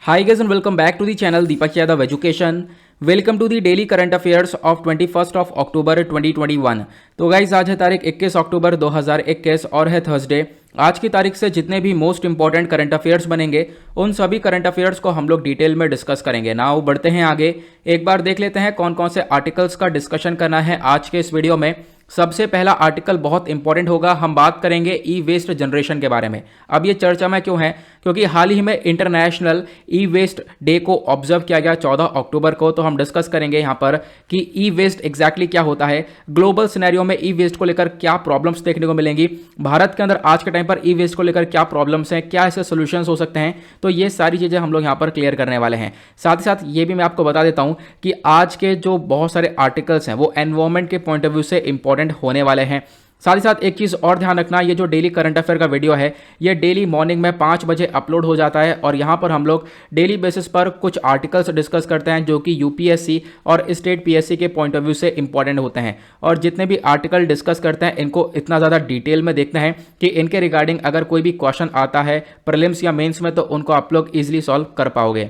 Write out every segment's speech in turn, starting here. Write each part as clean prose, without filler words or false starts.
Hi guys and welcome back to the channel Deepak Yadav Education. Welcome to the daily current affairs of 21 of October 2021। तो guys आज है तारीख 21 अक्टूबर 2021 और है Thursday. आज की तारीख से जितने भी मोस्ट इंपॉर्टेंट करंट अफेयर्स बनेंगे उन सभी करंट अफेयर्स को हम लोग डिटेल में डिस्कस करेंगे। नाउ बढ़ते हैं आगे, एक बार देख लेते हैं कौन कौन से आर्टिकल्स का डिस्कशन करना है आज के इस वीडियो में। सबसे पहला आर्टिकल बहुत इंपॉर्टेंट होगा, हम बात करेंगे ई वेस्ट जनरेशन के बारे में। अब ये चर्चा में क्यों है, क्योंकि हाल ही में इंटरनेशनल ई वेस्ट डे को ऑब्जर्व किया गया 14 अक्टूबर को। तो हम डिस्कस करेंगे यहाँ पर कि ई वेस्ट एग्जैक्टली क्या होता है, ग्लोबल सिनेरियो में ई वेस्ट को लेकर क्या प्रॉब्लम्स देखने को मिलेंगी, भारत के अंदर आज के टाइम पर ई वेस्ट को लेकर क्या प्रॉब्लम्स हैं, क्या ऐसे सोल्यूशंस हो सकते हैं। तो ये सारी चीज़ें हम लोग यहाँ पर क्लियर करने वाले हैं। साथ ही साथ ये भी मैं आपको बता देता हूँ कि आज के जो बहुत सारे आर्टिकल्स हैं वो एनवायरमेंट के पॉइंट ऑफ व्यू से इंपॉर्टेंट होने वाले हैं। साथ ही साथ एक चीज़ और ध्यान रखना, ये जो डेली करंट अफेयर का वीडियो है ये डेली मॉर्निंग में 5 बजे अपलोड हो जाता है और यहाँ पर हम लोग डेली बेसिस पर कुछ आर्टिकल्स डिस्कस करते हैं जो कि यूपीएससी और स्टेट पीएससी के पॉइंट ऑफ व्यू से इंपॉर्टेंट होते हैं। और जितने भी आर्टिकल डिस्कस करते हैं इनको इतना ज़्यादा डिटेल में देखते हैं कि इनके रिगार्डिंग अगर कोई भी क्वेश्चन आता है प्रीलिम्स या मेन्स में तो उनको आप लोग ईजिली सॉल्व कर पाओगे।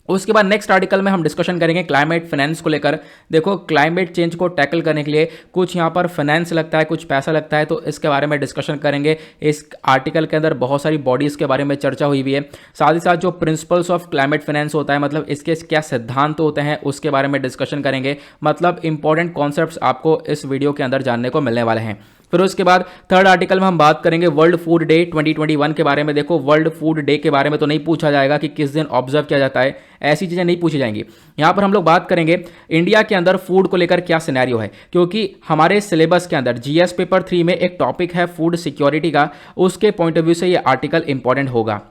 उसके बाद नेक्स्ट आर्टिकल में हम डिस्कशन करेंगे क्लाइमेट फाइनेंस को लेकर। देखो, क्लाइमेट चेंज को टैकल करने के लिए कुछ यहाँ पर फाइनेंस लगता है, कुछ पैसा लगता है, तो इसके बारे में डिस्कशन करेंगे। इस आर्टिकल के अंदर बहुत सारी बॉडीज़ के बारे में चर्चा हुई हुई है। साथ ही साथ जो प्रिंसिपल्स ऑफ क्लाइमेट फाइनेंस होता है, मतलब इसके क्या सिद्धांत होते हैं उसके बारे में डिस्कशन करेंगे। मतलब इंपॉर्टेंट कॉन्सेप्ट्स आपको इस वीडियो के अंदर जानने को मिलने वाले हैं। फिर उसके बाद थर्ड आर्टिकल में हम बात करेंगे वर्ल्ड फूड डे 2021 के बारे में। देखो, वर्ल्ड फूड डे के बारे में तो नहीं पूछा जाएगा कि किस दिन ऑब्जर्व किया जाता है, ऐसी चीज़ें नहीं पूछी जाएंगी। यहाँ पर हम लोग बात करेंगे इंडिया के अंदर फूड को लेकर क्या सिनेरियो है, क्योंकि हमारे सिलेबस के अंदर जीएस पेपर 3 में एक टॉपिक है फूड सिक्योरिटी का, उसके पॉइंट ऑफ व्यू से ये आर्टिकल इंपॉर्टेंट होगा।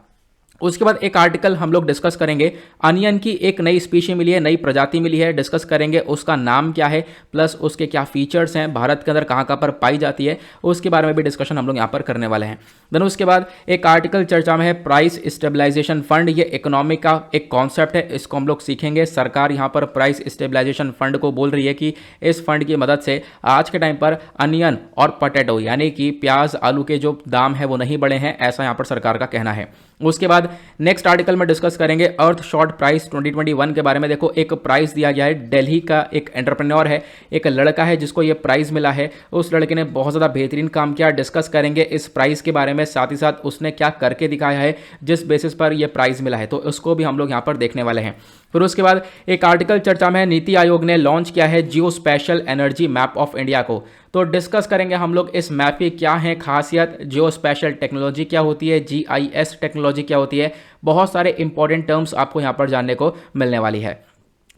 उसके बाद एक आर्टिकल हम लोग डिस्कस करेंगे, अनियन की एक नई स्पीशी मिली है, नई प्रजाति मिली है, डिस्कस करेंगे उसका नाम क्या है प्लस उसके क्या फीचर्स हैं, भारत के अंदर कहाँ कहाँ पर पाई जाती है, उसके बारे में भी डिस्कशन हम लोग यहाँ पर करने वाले हैं। देन उसके बाद एक आर्टिकल चर्चा में है प्राइस स्टेबलाइजेशन फंड। ये इकोनॉमी का एक कॉन्सेप्ट है, इसको हम लोग सीखेंगे। सरकार यहाँ पर प्राइस स्टेबलाइजेशन फंड को बोल रही है कि इस फंड की मदद से आज के टाइम पर अनियन और पटेटो यानी कि प्याज आलू के जो दाम है वो नहीं बढ़े हैं, ऐसा यहाँ पर सरकार का कहना है। उसके बाद नेक्स्ट आर्टिकल में डिस्कस करेंगे अर्थ शॉर्ट प्राइस 2021 के बारे में। देखो, एक प्राइस दिया गया है, दिल्ली का एक एंटरप्रेन्योर है, एक लड़का है जिसको ये प्राइस मिला है। उस लड़के ने बहुत ज़्यादा बेहतरीन काम किया। डिस्कस करेंगे इस प्राइस के बारे में, साथ ही साथ उसने क्या करके दिखाया है जिस बेसिस पर यह प्राइस मिला है, तो उसको भी हम लोग यहाँ पर देखने वाले हैं। फिर उसके बाद एक आर्टिकल चर्चा में है, नीति आयोग ने लॉन्च किया है geospatial energy map of India को। तो डिस्कस करेंगे हम लोग इस मैप की क्या है खासियत, जियो स्पेशल टेक्नोलॉजी क्या होती है, जीआईएस टेक्नोलॉजी क्या होती है, बहुत सारे इंपॉर्टेंट टर्म्स आपको यहाँ पर जानने को मिलने वाली है।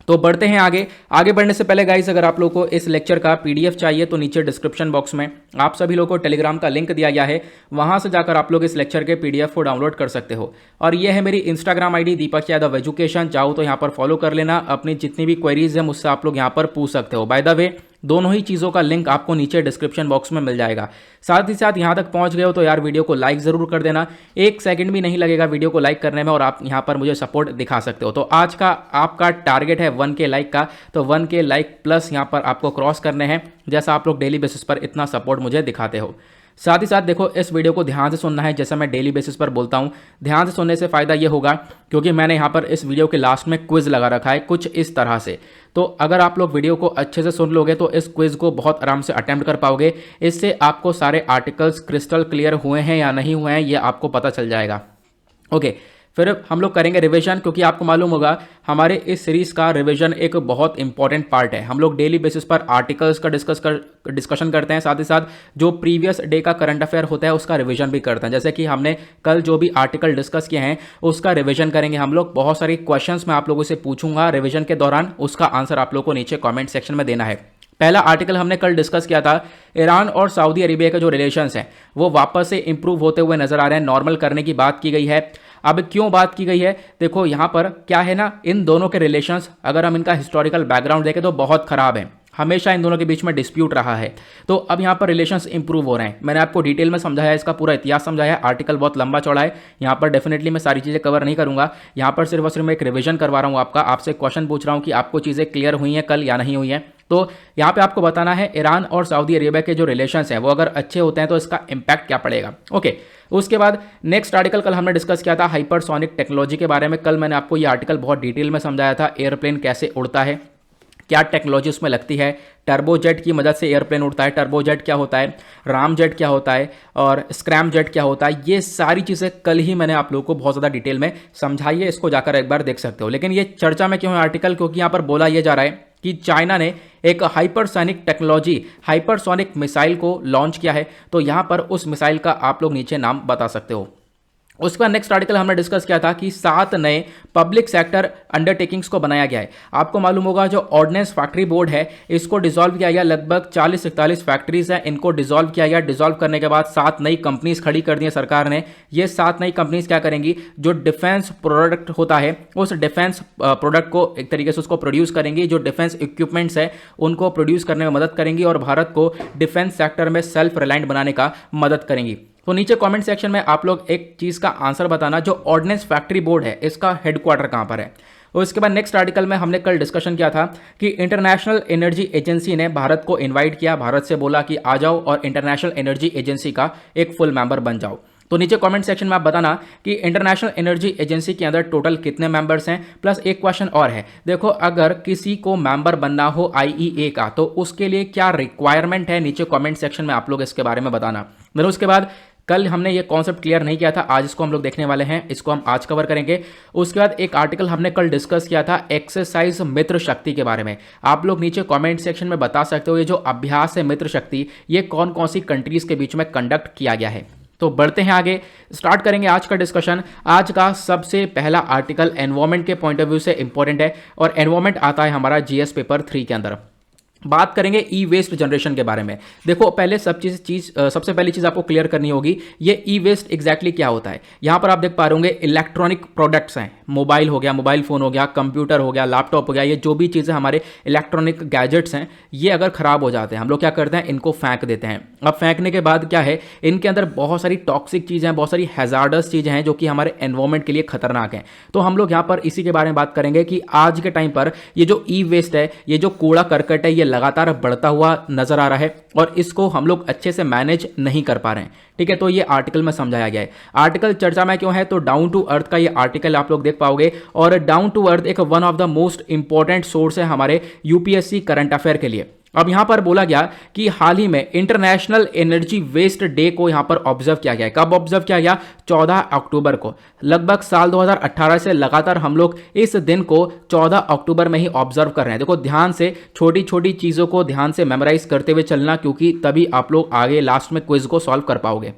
तो बढ़ते हैं आगे बढ़ने से पहले गाइस, अगर आप लोगों को इस लेक्चर का पीडीएफ चाहिए तो नीचे डिस्क्रिप्शन बॉक्स में आप सभी लोगों को टेलीग्राम का लिंक दिया गया है, वहां से जाकर आप लोग इस लेक्चर के पीडीएफ को डाउनलोड कर सकते हो। और ये है मेरी Instagram ID Deepak Yadav education, चाहो तो यहाँ पर फॉलो कर लेना। अपनी जितनी भी क्वेरीज है मुझसे आप लोग यहाँ पर पूछ सकते हो। बाय द वे, दोनों ही चीज़ों का लिंक आपको नीचे डिस्क्रिप्शन बॉक्स में मिल जाएगा। साथ ही साथ यहाँ तक पहुँच गए हो तो यार वीडियो को लाइक ज़रूर कर देना, 1 सेकंड भी नहीं लगेगा वीडियो को लाइक करने में और आप यहाँ पर मुझे सपोर्ट दिखा सकते हो। तो आज का आपका टारगेट है 1K लाइक का, तो 1K लाइक प्लस यहाँ पर आपको क्रॉस करने हैं, जैसा आप लोग डेली बेसिस पर इतना सपोर्ट मुझे दिखाते हो। साथ ही साथ देखो, इस वीडियो को ध्यान से सुनना है, जैसा मैं डेली बेसिस पर बोलता हूँ। ध्यान से सुनने से फ़ायदा ये होगा क्योंकि मैंने यहाँ पर इस वीडियो के लास्ट में क्विज़ लगा रखा है कुछ इस तरह से। तो अगर आप लोग वीडियो को अच्छे से सुन लोगे तो इस क्विज़ को बहुत आराम से अटेम्प्ट कर पाओगे। इससे आपको सारे आर्टिकल्स क्रिस्टल क्लियर हुए हैं या नहीं हुए हैं ये आपको पता चल जाएगा। ओके, फिर हम लोग करेंगे रिवीजन, क्योंकि आपको मालूम होगा हमारे इस सीरीज़ का रिवीजन एक बहुत इंपॉर्टेंट पार्ट है। हम लोग डेली बेसिस पर आर्टिकल्स का डिस्कशन करते हैं, साथ ही साथ जो प्रीवियस डे का करंट अफेयर होता है उसका रिवीजन भी करते हैं। जैसे कि हमने कल जो भी आर्टिकल डिस्कस किए हैं उसका रिवीजन करेंगे हम लोग। बहुत सारी क्वेश्चंस मैं आप लोगों से पूछूंगा रिवीजन के दौरान, उसका आंसर आप लोगों को नीचे कॉमेंट सेक्शन में देना है। पहला आर्टिकल हमने कल डिस्कस किया था, ईरान और सऊदी अरेबिया के जो रिलेशंस हैं वो वापस से इंप्रूव होते हुए नजर आ रहे हैं, नॉर्मल करने की बात की गई है। अब क्यों बात की गई है, देखो यहाँ पर क्या है ना, इन दोनों के रिलेशंस अगर हम इनका हिस्टोरिकल बैकग्राउंड देखें तो बहुत खराब है, हमेशा इन दोनों के बीच में डिस्प्यूट रहा है। तो अब यहाँ पर रिलेशंस इंप्रूव हो रहे हैं। मैंने आपको डिटेल में समझाया, इसका पूरा इतिहास समझाया, आर्टिकल बहुत लंबा चौड़ा है, यहाँ पर डेफिनेटली मैं सारी चीज़ें कवर नहीं करूँगा। यहाँ पर सिर्फ और सिर्फ मैं एक रिवीजन करवा रहा हूँ, आपसे क्वेश्चन पूछ रहा हूँ कि आपको चीज़ें क्लियर हुई हैं कल या नहीं हुई हैं। तो यहाँ पे आपको बताना है ईरान और सऊदी अरेबिया के जो रिलेशंस हैं वो अगर अच्छे होते हैं तो इसका इम्पैक्ट क्या पड़ेगा। ओके, उसके बाद नेक्स्ट आर्टिकल कल हमने डिस्कस किया था हाइपरसोनिक टेक्नोलॉजी के बारे में। कल मैंने आपको ये आर्टिकल बहुत डिटेल में समझाया था, एयरप्लेन कैसे उड़ता है, क्या टेक्नोलॉजी उसमें लगती है, टर्बोजेट की मदद से एयरप्लेन उड़ता है, टर्बोजेट क्या होता है, राम जेट क्या होता है और स्क्रैम जेट क्या होता है, ये सारी चीज़ें कल ही मैंने आप लोगों को बहुत ज़्यादा डिटेल में समझाई है, इसको जाकर एक बार देख सकते हो। लेकिन ये चर्चा में क्यों है आर्टिकल, क्योंकि यहाँ पर बोला यह जा रहा है कि चाइना ने एक हाइपरसोनिक टेक्नोलॉजी, हाइपरसोनिक मिसाइल को लॉन्च किया है। तो यहाँ पर उस मिसाइल का आप लोग नीचे नाम बता सकते हो। उसके बाद नेक्स्ट आर्टिकल हमने डिस्कस किया था कि 7 नए पब्लिक सेक्टर अंडरटेकिंग्स को बनाया गया है। आपको मालूम होगा जो ऑर्डिनेंस फैक्ट्री बोर्ड है इसको डिसॉल्व किया गया, लगभग 40-41 फैक्ट्रीज हैं, इनको डिसॉल्व किया गया। डिसॉल्व करने के बाद 7 नई कंपनीज खड़ी कर दी है सरकार ने। ये 7 नई कंपनीज क्या करेंगी, जो डिफेंस प्रोडक्ट होता है उस डिफेंस प्रोडक्ट को एक तरीके से उसको प्रोड्यूस करेंगी, जो डिफेंस इक्विपमेंट्स है उनको प्रोड्यूस करने में मदद करेंगी और भारत को डिफेंस सेक्टर में सेल्फ रिलायंट बनाने का मदद करेंगी। तो नीचे कमेंट सेक्शन में आप लोग एक चीज़ का आंसर बताना, जो ऑर्डिनेंस फैक्ट्री बोर्ड है इसका हेडक्वार्टर कहाँ पर है। और उसके बाद नेक्स्ट आर्टिकल में हमने कल डिस्कशन किया था कि इंटरनेशनल एनर्जी एजेंसी ने भारत को इनवाइट किया, भारत से बोला कि आ जाओ और इंटरनेशनल एनर्जी एजेंसी का एक फुल मेंबर बन जाओ। तो नीचे कमेंट सेक्शन में आप बताना कि इंटरनेशनल एनर्जी एजेंसी के अंदर टोटल कितने मेंबर्स हैं। प्लस एक क्वेश्चन और है, देखो अगर किसी को मेंबर बनना हो आईईए का तो उसके लिए क्या रिक्वायरमेंट है, नीचे कमेंट सेक्शन में आप लोग इसके बारे में बताना। फिर उसके बाद कल हमने ये कॉन्सेप्ट क्लियर नहीं किया था, आज इसको हम लोग देखने वाले हैं, इसको हम आज कवर करेंगे। उसके बाद एक आर्टिकल हमने कल डिस्कस किया था एक्सरसाइज मित्र शक्ति के बारे में। आप लोग नीचे कमेंट सेक्शन में बता सकते हो ये जो अभ्यास है मित्र शक्ति ये कौन कौन सी कंट्रीज के बीच में कंडक्ट किया गया है। तो बढ़ते हैं आगे, स्टार्ट करेंगे आज का डिस्कशन। आज का सबसे पहला आर्टिकल एनवायरमेंट के पॉइंट ऑफ व्यू से इंपॉर्टेंट है और एनवायरमेंट आता है हमारा जीएस पेपर 3 के अंदर। बात करेंगे ई वेस्ट जनरेशन के बारे में। देखो पहले सबसे पहली चीज आपको क्लियर करनी होगी, ये ई वेस्ट एग्जैक्टली क्या होता है। यहां पर आप देख पा रहे होंगे इलेक्ट्रॉनिक प्रोडक्ट्स हैं, मोबाइल हो गया, मोबाइल फोन हो गया, कंप्यूटर हो गया, लैपटॉप हो गया, ये जो भी चीज़ें हमारे इलेक्ट्रॉनिक गैजेट्स हैं ये अगर खराब हो जाते हैं हम लोग क्या करते हैं, इनको फेंक देते हैं। अब फेंकने के बाद क्या है, इनके अंदर बहुत सारी टॉक्सिक चीज़ें हैं, बहुत सारी हैजार्डस चीज़ें हैं जो कि हमारे एनवायरमेंट के लिए खतरनाक हैं। तो हम लोग यहाँ पर इसी के बारे में बात करेंगे कि आज के टाइम पर ये जो ई वेस्ट है, ये जो कूड़ा करकट है, ये लगातार बढ़ता हुआ नजर आ रहा है और इसको हम लोग अच्छे से मैनेज नहीं कर पा रहे हैं। ठीक है, तो ये आर्टिकल में समझाया गया है। आर्टिकल चर्चा में क्यों है, तो डाउन टू अर्थ का ये आर्टिकल आप लोग देख पाओगे और डाउन टू अर्थ एक one of the most important source है हमारे यूपीएससी करंट अफेयर के लिए। अब यहां पर बोला गया कि हाल ही में इंटरनेशनल एनर्जी वेस्ट डे को यहां पर ऑब्जर्व किया गया है। कब ऑब्जर्व किया गया, 14 अक्टूबर को। लगभग साल 2018 से लगातार हम लोग इस दिन को 14 अक्टूबर में ही ऑब्जर्व कर रहे हैं। देखो ध्यान से छोटी छोटी चीजों को ध्यान से मेमोराइज करते हुए चलना, क्योंकि तभी आप लोग आगे लास्ट में क्विज को सॉल्व कर पाओगे।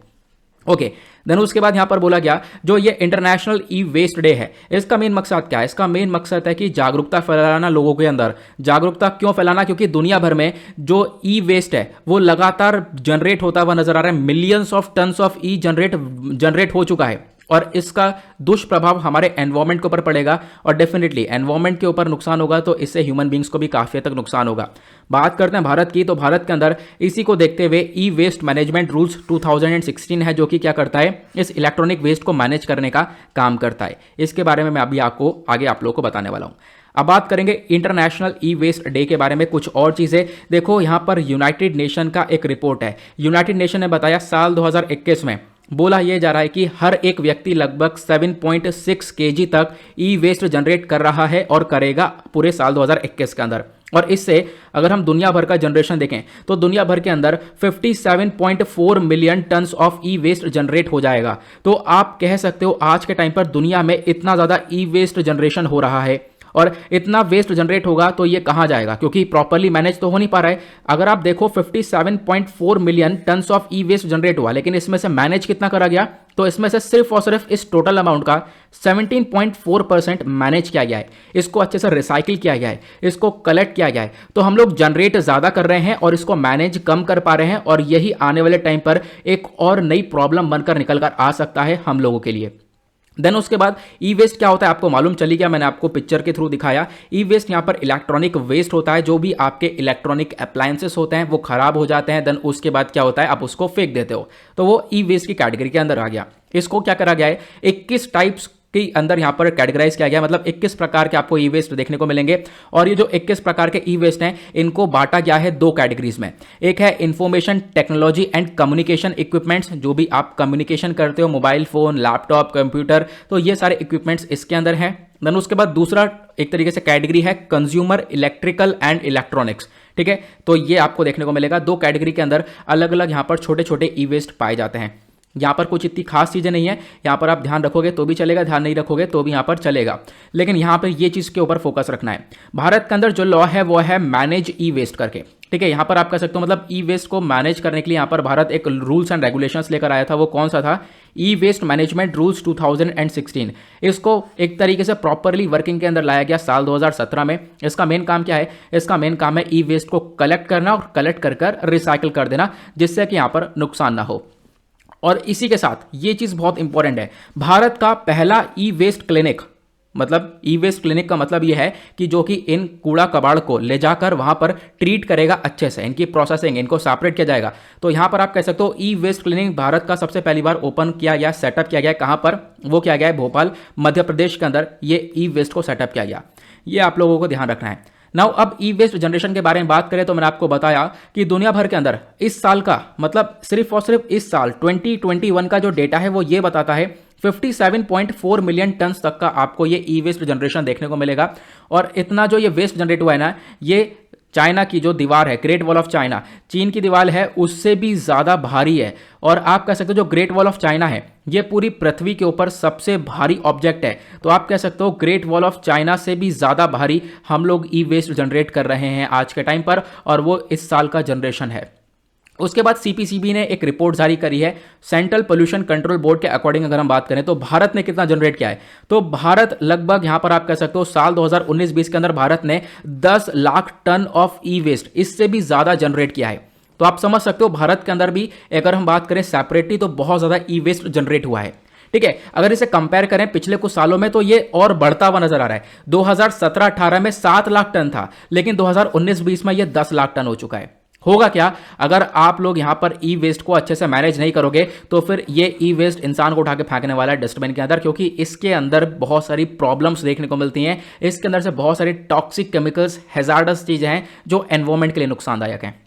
ओके, देन उसके बाद यहां पर बोला गया जो ये इंटरनेशनल ई वेस्ट डे है, इसका मेन मकसद क्या है, इसका मेन मकसद है कि जागरूकता फैलाना लोगों के अंदर। जागरूकता क्यों फैलाना, क्योंकि दुनिया भर में जो ई वेस्ट है वो लगातार जनरेट होता हुआ नजर आ रहा है। Millions of turns of E generate हो चुका है और इसका दुष्प्रभाव हमारे एनवायरमेंट के ऊपर पड़ेगा और डेफिनेटली एनवायरमेंट के ऊपर नुकसान होगा तो इससे ह्यूमन बींग्स को भी काफी हद तक नुकसान होगा। बात करते हैं भारत की, तो भारत के अंदर इसी को देखते हुए ई वेस्ट मैनेजमेंट रूल्स 2016 है, जो कि क्या करता है, इस इलेक्ट्रॉनिक वेस्ट को मैनेज करने का काम करता है। इसके बारे में मैं अभी आपको आगे आप लोगों को बताने वाला हूं। अब बात करेंगे इंटरनेशनल ई वेस्ट डे के बारे में, कुछ और चीजें। देखो यहां पर यूनाइटेड नेशन का एक रिपोर्ट है। यूनाइटेड नेशन ने बताया साल 2021 में बोला यह जा रहा है कि हर एक व्यक्ति लगभग 7.6 केजी तक ई वेस्ट जनरेट कर रहा है और करेगा पूरे साल 2021 के अंदर। और इससे अगर हम दुनिया भर का जनरेशन देखें तो दुनिया भर के अंदर 57.4 million tons of e waste generate हो जाएगा। तो आप कह सकते हो आज के टाइम पर दुनिया में इतना ज़्यादा ई वेस्ट जनरेशन हो रहा है और इतना वेस्ट जनरेट होगा तो ये कहाँ जाएगा, क्योंकि प्रॉपर्ली मैनेज तो हो नहीं पा रहा है। अगर आप देखो 57.4 million tons of e waste generate हुआ, लेकिन इसमें से मैनेज कितना करा गया, तो इसमें से सिर्फ और सिर्फ इस टोटल अमाउंट का 17.4% मैनेज किया गया है। इसको अच्छे से रिसाइकिल किया गया है, इसको कलेक्ट किया गया है। तो हम लोग जनरेट ज़्यादा कर रहे हैं और इसको मैनेज कम कर पा रहे हैं और यही आने वाले टाइम पर एक और नई प्रॉब्लम बनकर निकल कर आ सकता है हम लोगों के लिए। देन उसके बाद ई वेस्ट क्या होता है आपको मालूम चली गया, मैंने आपको पिक्चर के थ्रू दिखाया। ई वेस्ट यहाँ पर इलेक्ट्रॉनिक वेस्ट होता है, जो भी आपके इलेक्ट्रॉनिक अप्लायंसेस होते हैं वो खराब हो जाते हैं। देन उसके बाद क्या होता है, आप उसको फेंक देते हो, तो वो ई वेस्ट की कैटेगरी के अंदर आ गया। इसको क्या करा गया है, 21 टाइप्स के अंदर यहाँ पर कैटेगराइज किया गया, मतलब 21 प्रकार के आपको ई वेस्ट देखने को मिलेंगे। और ये जो 21 प्रकार के ई वेस्ट हैं इनको बांटा गया है दो कैटेगरीज में। एक है information technology and communication equipments, जो भी आप कम्युनिकेशन करते हो, मोबाइल फोन, लैपटॉप, कंप्यूटर, तो ये सारे इक्विपमेंट्स इसके अंदर हैं। देन उसके बाद दूसरा एक तरीके से कैटेगरी है कंज्यूमर इलेक्ट्रिकल एंड इलेक्ट्रॉनिक्स, ठीक है। तो ये आपको देखने को मिलेगा दो कैटेगरी के अंदर अलग अलग यहाँ पर छोटे छोटे ई वेस्ट पाए जाते हैं। यहाँ पर कुछ इतनी खास चीज़ें नहीं है, यहाँ पर आप ध्यान रखोगे तो भी चलेगा, ध्यान नहीं रखोगे तो भी यहाँ पर चलेगा, लेकिन यहाँ पर ये चीज़ के ऊपर फोकस रखना है। भारत के अंदर जो लॉ है वो है मैनेज ई वेस्ट करके, ठीक है। यहाँ पर आप कह सकते हो मतलब ई वेस्ट को मैनेज करने के लिए यहाँ पर भारत एक रूल्स एंड रेगुलेशंस लेकर आया था। वो कौन सा था? ई वेस्ट मैनेजमेंट रूल्स 2016। इसको एक तरीके से प्रॉपरली वर्किंग के अंदर लाया गया साल 2017 में। इसका मेन काम क्या है? इसका मेन काम है ई वेस्ट को कलेक्ट करना और कलेक्ट कर रिसाइकिल कर देना, जिससे कि यहाँ पर नुकसान ना हो। और इसी के साथ ये चीज़ बहुत इंपॉर्टेंट है, भारत का पहला ई वेस्ट क्लिनिक, मतलब ई वेस्ट क्लिनिक का मतलब ये है कि जो कि इन कूड़ा कबाड़ को ले जाकर वहां पर ट्रीट करेगा अच्छे से, इनकी प्रोसेसिंग, इनको सेपरेट किया जाएगा। तो यहां पर आप कह सकते हो ई वेस्ट क्लिनिक भारत का सबसे पहली बार ओपन किया गया, सेटअप किया गया। कहां पर? वो किया गया है भोपाल, मध्य प्रदेश के अंदर ये ई वेस्ट को सेटअप किया गया। ये आप लोगों को ध्यान रखना है। नाउ अब ई वेस्ट जनरेशन के बारे में बात करें तो मैंने आपको बताया कि दुनिया भर के अंदर इस साल का, मतलब सिर्फ और सिर्फ इस साल 2021 का जो डेटा है वो ये बताता है 57.4 मिलियन टन तक का आपको ये ई वेस्ट जनरेशन देखने को मिलेगा। और इतना जो ये वेस्ट जनरेट हुआ है ना, ये चाइना की जो दीवार है, ग्रेट वॉल ऑफ चाइना, चीन की दीवार है, उससे भी ज़्यादा भारी है। और आप कह सकते हो जो ग्रेट वॉल ऑफ चाइना है ये पूरी पृथ्वी के ऊपर सबसे भारी ऑब्जेक्ट है। तो आप कह सकते हो ग्रेट वॉल ऑफ चाइना से भी ज़्यादा भारी हम लोग ई वेस्ट जनरेट कर रहे हैं आज के टाइम पर, और वो इस साल का जनरेशन है। उसके बाद सीपीसीबी ने एक रिपोर्ट जारी करी है, सेंट्रल पोल्यूशन कंट्रोल बोर्ड के अकॉर्डिंग अगर हम बात करें तो भारत ने कितना जनरेट किया है। तो भारत लगभग यहां पर आप कह सकते हो साल 2019-20 के अंदर भारत ने 10 lakh ton of e waste, इससे भी ज्यादा जनरेट किया है। तो आप समझ सकते हो भारत के अंदर भी अगर हम बात करें सेपरेटली तो बहुत ज्यादा ई वेस्ट जनरेट हुआ है, ठीक है। अगर इसे कंपेयर करें पिछले कुछ सालों में तो ये और बढ़ता हुआ नजर आ रहा है। 2017-18 में 7 लाख टन था, लेकिन 2019-20 में ये 10 लाख टन हो चुका है। होगा क्या? अगर आप लोग यहां पर ई वेस्ट को अच्छे से मैनेज नहीं करोगे तो फिर ये ई वेस्ट इंसान को उठा के फेंकने वाला है डस्टबिन के अंदर, क्योंकि इसके अंदर बहुत सारी प्रॉब्लम्स देखने को मिलती हैं। इसके अंदर से बहुत सारी टॉक्सिक केमिकल्स, हैजार्डस चीजें हैं जो एनवायरमेंट के लिए नुकसानदायक हैं।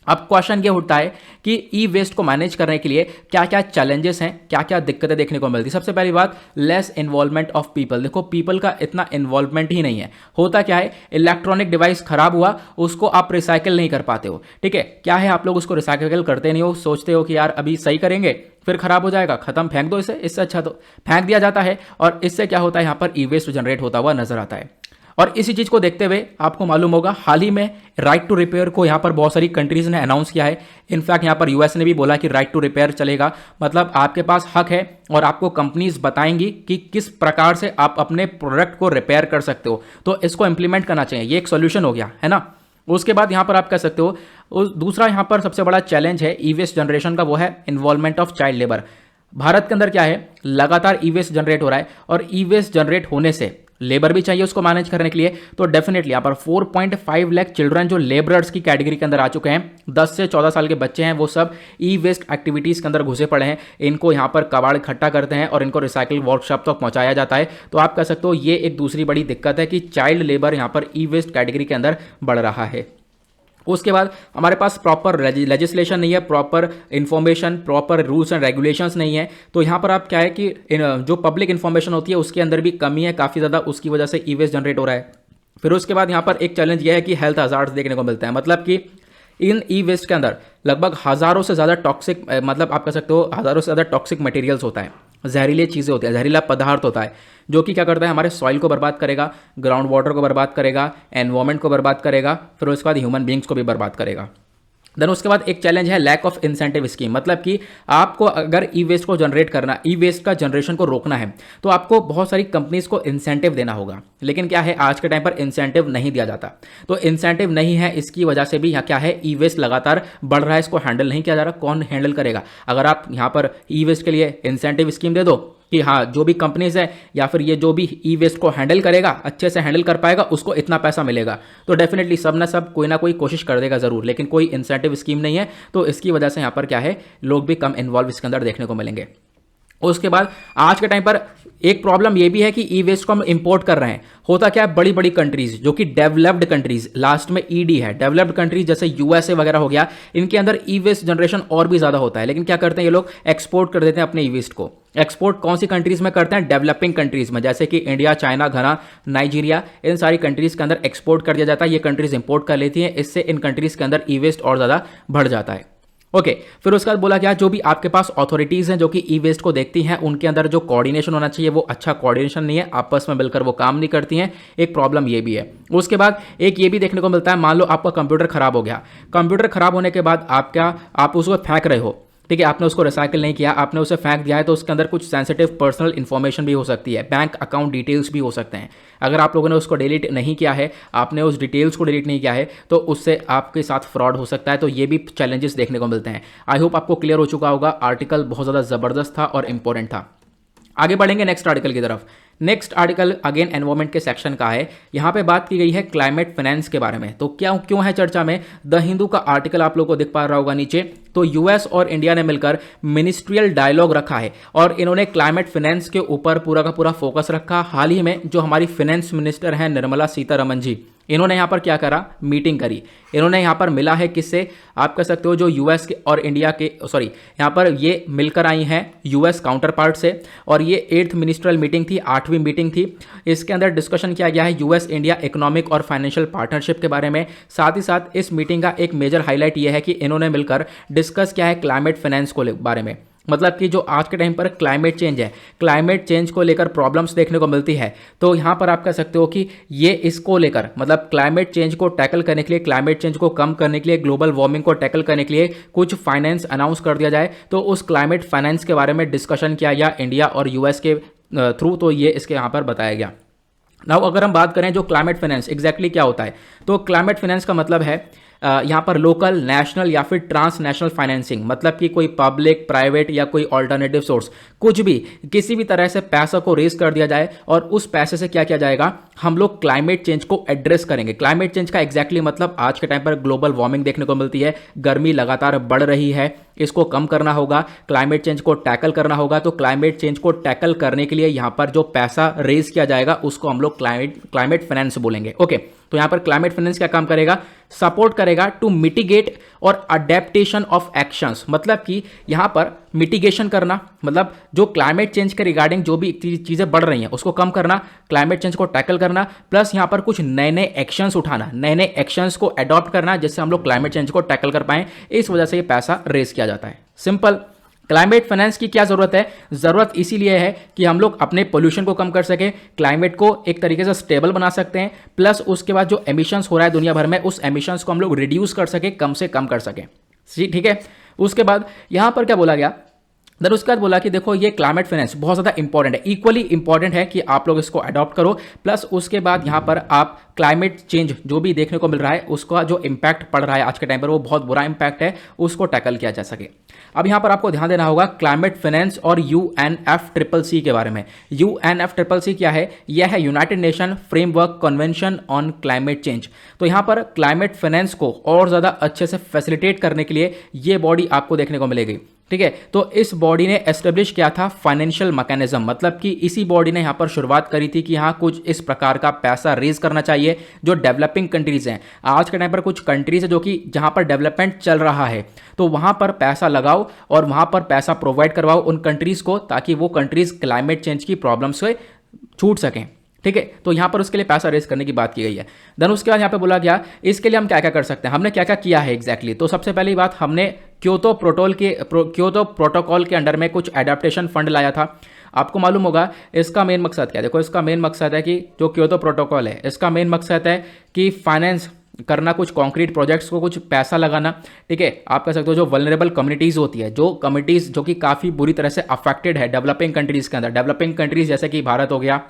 अब क्वेश्चन ये उठता है कि ई वेस्ट को मैनेज करने के लिए क्या क्या चैलेंजेस हैं, क्या क्या दिक्कतें देखने को मिलती है। सबसे पहली बात, लेस इन्वॉल्वमेंट ऑफ पीपल। देखो पीपल का इतना इन्वॉल्वमेंट ही नहीं है। होता क्या है, इलेक्ट्रॉनिक डिवाइस खराब हुआ, उसको आप रिसाइकिल नहीं कर पाते हो, ठीक है। क्या है, आप लोग उसको रिसाइकिल करते नहीं हो, सोचते हो कि यार अभी सही करेंगे फिर खराब हो जाएगा, खत्म, फेंक दो इसे। इससे अच्छा तो फेंक दिया जाता है, और इससे क्या होता है, यहाँ पर ई वेस्ट जनरेट होता हुआ नजर आता है। और इसी चीज को देखते हुए आपको मालूम होगा हाल ही में राइट टू रिपेयर को यहां पर बहुत सारी कंट्रीज ने अनाउंस किया है। इनफैक्ट यहां पर यूएस ने भी बोला कि राइट टू रिपेयर चलेगा, मतलब आपके पास हक है और आपको कंपनीज बताएंगी कि किस प्रकार से आप अपने प्रोडक्ट को रिपेयर कर सकते हो। तो इसको इंप्लीमेंट करना चाहिए, ये एक सोल्यूशन हो गया है ना। उसके बाद यहां पर आप कह सकते हो दूसरा यहां पर सबसे बड़ा चैलेंज है ई वेस्ट जनरेशन का, वो है involvement of child labour. Bharat के अंदर क्या है, लगातार ई वेस्ट जनरेट हो रहा है, और ई वेस्ट जनरेट होने से लेबर भी चाहिए उसको मैनेज करने के लिए। तो डेफिनेटली यहाँ पर 4.5 लाख चिल्ड्रन जो लेबरर्स की कैटेगरी के अंदर आ चुके हैं, 10 से 14 साल के बच्चे हैं, वो सब ई वेस्ट एक्टिविटीज़ के अंदर घुसे पड़े हैं। इनको यहाँ पर कबाड़ इकट्ठा करते हैं और इनको रिसाइकिल वर्कशॉप तक पहुँचाया जाता है। तो आप कह सकते हो ये एक दूसरी बड़ी दिक्कत है कि चाइल्ड लेबर यहाँ पर ई वेस्ट कैटेगरी के अंदर बढ़ रहा है। उसके बाद हमारे पास प्रॉपर लेजिस्लेशन नहीं है, proper information, proper rules and regulations नहीं है। तो यहाँ पर आप क्या है कि जो पब्लिक इन्फॉर्मेशन होती है उसके अंदर भी कमी है काफ़ी ज़्यादा, उसकी वजह से ई वेस्ट जनरेट हो रहा है। फिर उसके बाद यहाँ पर एक चैलेंज यह है कि हेल्थ हजार्ड्स देखने को मिलते हैं, मतलब कि इन ई वेस्ट के अंदर लगभग हज़ारों से ज़्यादा टॉक्सिक, मतलब आप कह सकते हो हज़ारों से ज़्यादा टॉक्सिक मटेरियल्स होता है, जहरीली चीज़ें होती है, जहरीला पदार्थ होता है, जो कि क्या करता है, हमारे सॉइल को बर्बाद करेगा, ग्राउंड वाटर को बर्बाद करेगा, एनवायरमेंट को बर्बाद करेगा, फिर उसके बाद ह्यूमन बींग्स को भी बर्बाद करेगा। देन उसके बाद एक चैलेंज है लैक ऑफ इंसेंटिव स्कीम, मतलब कि आपको अगर ई वेस्ट को जनरेट करना, ई वेस्ट का जनरेशन को रोकना है तो आपको बहुत सारी कंपनीज को इंसेंटिव देना होगा। लेकिन क्या है, आज के टाइम पर इंसेंटिव नहीं दिया जाता। तो इंसेंटिव नहीं है, इसकी वजह से भी यहाँ क्या है, ई वेस्ट लगातार बढ़ रहा है, इसको हैंडल नहीं किया जा रहा। कौन हैंडल करेगा? अगर आप यहाँ पर ई वेस्ट के लिए इंसेंटिव स्कीम दे दो कि हाँ जो भी कंपनीज है या फिर ये जो भी ई वेस्ट को हैंडल करेगा, अच्छे से हैंडल कर पाएगा, उसको इतना पैसा मिलेगा, तो डेफिनेटली सब ना सब कोई ना कोई कोशिश कर देगा ज़रूर। लेकिन कोई इंसेंटिव स्कीम नहीं है, तो इसकी वजह से यहाँ पर क्या है, लोग भी कम इन्वॉल्व इसके अंदर देखने को मिलेंगे। उसके बाद आज के टाइम पर एक प्रॉब्लम ये भी है कि ई वेस्ट को हम इंपोर्ट कर रहे हैं। होता क्या है, बड़ी बड़ी कंट्रीज जो कि डेवलप्ड कंट्रीज, लास्ट में ईडी है, डेवलप्ड कंट्रीज जैसे यूएसए वगैरह हो गया, इनके अंदर ई वेस्ट जनरेशन और भी ज्यादा होता है। लेकिन क्या करते हैं ये लोग, एक्सपोर्ट कर देते हैं अपने ई वेस्ट को। एक्सपोर्ट कौन सी कंट्रीज में करते हैं, डेवलपिंग कंट्रीज में, जैसे कि इंडिया, चाइना, घना, नाइजीरिया, इन सारी कंट्रीज के अंदर एक्सपोर्ट कर दिया जाता है। ये कंट्रीज इंपोर्ट कर लेती हैं, इससे इन कंट्रीज के अंदर ई वेस्ट और ज्यादा बढ़ जाता है। ओके फिर उसके बाद बोला गया जो भी आपके पास अथॉरिटीज हैं जो कि ई वेस्ट को देखती हैं, उनके अंदर जो कोऑर्डिनेशन होना चाहिए वो अच्छा कोऑर्डिनेशन नहीं है, आपस में मिलकर वो काम नहीं करती हैं, एक प्रॉब्लम ये भी है। उसके बाद एक ये भी देखने को मिलता है, मान लो आपका कंप्यूटर खराब हो गया, कंप्यूटर खराब होने के बाद आप उसको फेंक रहे हो, ठीक है, आपने उसको रिसाइकिल नहीं किया, आपने उसे फेंक दिया है, तो उसके अंदर कुछ सेंसिटिव पर्सनल इन्फॉर्मेशन भी हो सकती है, बैंक अकाउंट डिटेल्स भी हो सकते हैं। अगर आप लोगों ने उसको डिलीट नहीं किया है, आपने उस डिटेल्स को डिलीट नहीं किया है, तो उससे आपके साथ फ्रॉड हो सकता है। तो ये भी चैलेंजेस देखने को मिलते हैं। आई होप आपको क्लियर हो चुका होगा। आर्टिकल बहुत ज़्यादा ज़बरदस्त था और इंपॉर्टेंट था। आगे बढ़ेंगे नेक्स्ट आर्टिकल की तरफ। नेक्स्ट आर्टिकल अगेन एनवायरमेंट के सेक्शन का है। यहाँ पे बात की गई है क्लाइमेट फाइनेंस के बारे में। तो क्या क्यों है चर्चा में, द हिंदू का आर्टिकल आप लोगों को दिख पा रहा होगा नीचे। तो यूएस और इंडिया ने मिलकर मिनिस्ट्रियल डायलॉग रखा है और इन्होंने क्लाइमेट फाइनेंस के ऊपर पूरा का पूरा फोकस रखा। हाल ही में जो हमारी फाइनेंस मिनिस्टर हैं निर्मला सीतारमण जी, इन्होंने यहाँ पर क्या करा, मीटिंग करी। इन्होंने यहाँ पर मिला है किससे, आप कह सकते हो जो यूएस के और इंडिया के, सॉरी यहाँ पर ये मिलकर आई हैं यूएस काउंटर पार्ट से, और ये 8th मिनिस्ट्रियल मीटिंग थी, 8वीं मीटिंग थी। इसके अंदर डिस्कशन किया गया है यूएस इंडिया इकोनॉमिक और फाइनेंशियल पार्टनरशिप के बारे में। साथ ही साथ इस मीटिंग का एक मेजर हाईलाइट ये है कि इन्होंने मिलकर डिस्कस किया है क्लाइमेट फाइनेंस को बारे में। मतलब कि जो आज के टाइम पर क्लाइमेट चेंज है, क्लाइमेट चेंज को लेकर प्रॉब्लम्स देखने को मिलती है, तो यहाँ पर आप कह सकते हो कि ये इसको लेकर, मतलब क्लाइमेट चेंज को टैकल करने के लिए, क्लाइमेट चेंज को कम करने के लिए, ग्लोबल वार्मिंग को टैकल करने के लिए कुछ फाइनेंस अनाउंस कर दिया जाए। तो उस क्लाइमेट फाइनेंस के बारे में डिस्कशन किया गया इंडिया और यूएस के थ्रू। तो ये इसके यहाँ पर बताया गया। नाउ अगर हम बात करें जो क्लाइमेट फाइनेंस एग्जैक्टली क्या होता है, तो क्लाइमेट फाइनेंस का मतलब है यहाँ पर लोकल, नेशनल या फिर ट्रांसनेशनल फाइनेंसिंग। मतलब कि कोई पब्लिक, प्राइवेट या कोई ऑल्टरनेटिव सोर्स, कुछ भी, किसी भी तरह से पैसा को रेज कर दिया जाए और उस पैसे से क्या किया जाएगा, हम लोग क्लाइमेट चेंज को एड्रेस करेंगे। क्लाइमेट चेंज का एग्जैक्टली मतलब आज के टाइम पर ग्लोबल वार्मिंग देखने को मिलती है, गर्मी लगातार बढ़ रही है, इसको कम करना होगा, क्लाइमेट चेंज को टैकल करना होगा। तो क्लाइमेट चेंज को टैकल करने के लिए यहाँ पर जो पैसा रेज किया जाएगा उसको हम लोग क्लाइमेट फाइनेंस बोलेंगे। ओके, तो यहाँ पर क्लाइमेट फाइनेंस क्या काम करेगा, सपोर्ट करेगा टू मिटिगेट और अडेप्टेशन ऑफ एक्शंस। मतलब कि यहाँ पर मिटिगेशन करना, मतलब जो क्लाइमेट चेंज के रिगार्डिंग जो भी चीज़ें बढ़ रही हैं उसको कम करना, क्लाइमेट चेंज को टैकल करना, प्लस यहाँ पर कुछ नए नए एक्शंस उठाना, नए नए एक्शंस को अडॉप्ट करना जिससे हम लोग क्लाइमेट चेंज को टैकल कर पाएं। इस वजह से ये पैसा रेज किया जाता है। सिंपल। क्लाइमेट फाइनेंस की क्या जरूरत है, जरूरत इसीलिए है कि हम लोग अपने पोल्यूशन को कम कर सकें, क्लाइमेट को एक तरीके से स्टेबल बना सकते हैं, प्लस उसके बाद जो एमिशंस हो रहा है दुनिया भर में, उस एमिशंस को हम लोग रिड्यूस कर सकें, कम से कम कर सकें। ठीक है। उसके बाद यहां पर क्या बोला गया, देन उसके बाद बोला कि देखो ये क्लाइमेट फाइनेंस बहुत ज़्यादा इंपॉर्टेंट है, इक्वली इंपॉर्टेंट है कि आप लोग इसको अडॉप्ट करो। प्लस उसके बाद यहाँ पर आप क्लाइमेट चेंज जो भी देखने को मिल रहा है उसका जो इम्पैक्ट पड़ रहा है आज के टाइम पर, वो बहुत बुरा इम्पैक्ट है, उसको टैकल किया जा सके। अब यहाँ पर आपको ध्यान देना होगा क्लाइमेट फाइनेंस और UNFCCC के बारे में। UNFCCC क्या है, यह है United nation framework convention on climate change. तो यहाँ पर क्लाइमेट फाइनेंस को और ज़्यादा अच्छे से फैसिलिटेट करने के लिए ये बॉडी आपको देखने को मिलेगी। ठीक है, तो इस बॉडी ने एस्टेब्लिश किया था फाइनेंशियल मैकेनिज्म, मतलब कि इसी बॉडी ने यहाँ पर शुरुआत करी थी कि यहाँ कुछ इस प्रकार का पैसा रेज करना चाहिए जो डेवलपिंग कंट्रीज हैं। आज के टाइम पर कुछ कंट्रीज है जो कि जहाँ पर डेवलपमेंट चल रहा है, तो वहाँ पर पैसा लगाओ और वहाँ पर पैसा प्रोवाइड करवाओ उन कंट्रीज को, ताकि वो कंट्रीज क्लाइमेट चेंज की प्रॉब्लम से छूट सकें। ठीक है, तो यहाँ पर उसके लिए पैसा रेज करने की बात की गई है। देन उसके बाद यहाँ पे बोला गया इसके लिए हम क्या क्या कर सकते हैं, हमने क्या क्या किया है एग्जैक्टली। तो सबसे पहली बात, हमने क्योतो प्रोटोकॉल के अंडर में कुछ एडेप्टेशन फंड लाया था। आपको मालूम होगा इसका मेन मकसद क्या है, देखो इसका मेन मकसद है कि जो क्योतो प्रोटोकॉल है इसका मेन मकसद है कि फाइनेंस करना कुछ कॉन्क्रीट प्रोजेक्ट्स को, कुछ पैसा लगाना। ठीक है, आप कह सकते हो जो वल्नरेबल कम्युनिटीज़ होती है, जो कम्युनिटीज़ जो कि काफ़ी बुरी तरह से अफेक्टेड है डेवलपिंग कंट्रीज़ के अंदर, डेवलपिंग कंट्रीज़ जैसे कि भारत हो गया,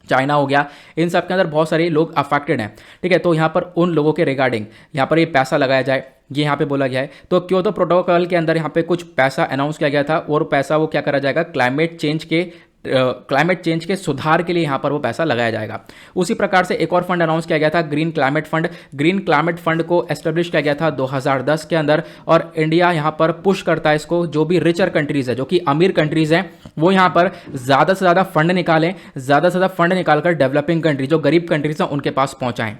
चाइना हो गया, इन सब के अंदर बहुत सारे लोग अफेक्टेड हैं। ठीक है, तो यहाँ पर उन लोगों के रिगार्डिंग यहाँ पर ये पैसा लगाया जाए, ये यहाँ पे बोला गया है। तो क्योतो प्रोटोकॉल के अंदर यहाँ पे कुछ पैसा अनाउंस किया गया था और पैसा वो क्या करा जाएगा, क्लाइमेट चेंज के क्लाइमेट चेंज के सुधार के लिए यहाँ पर वो पैसा लगाया जाएगा। उसी प्रकार से एक और फंड अनाउंस किया गया था, green climate fund. Green climate fund को एस्टेब्लिश किया गया था 2010 के अंदर, और इंडिया यहाँ पर पुश करता है इसको। जो भी रिचर कंट्रीज है, जो कि अमीर कंट्रीज हैं, वो यहाँ पर ज़्यादा से ज़्यादा फंड निकालें, ज़्यादा से ज़्यादा फंड निकालकर डेवलपिंग कंट्री, जो गरीब कंट्रीज हैं, उनके पास पहुँचाएं।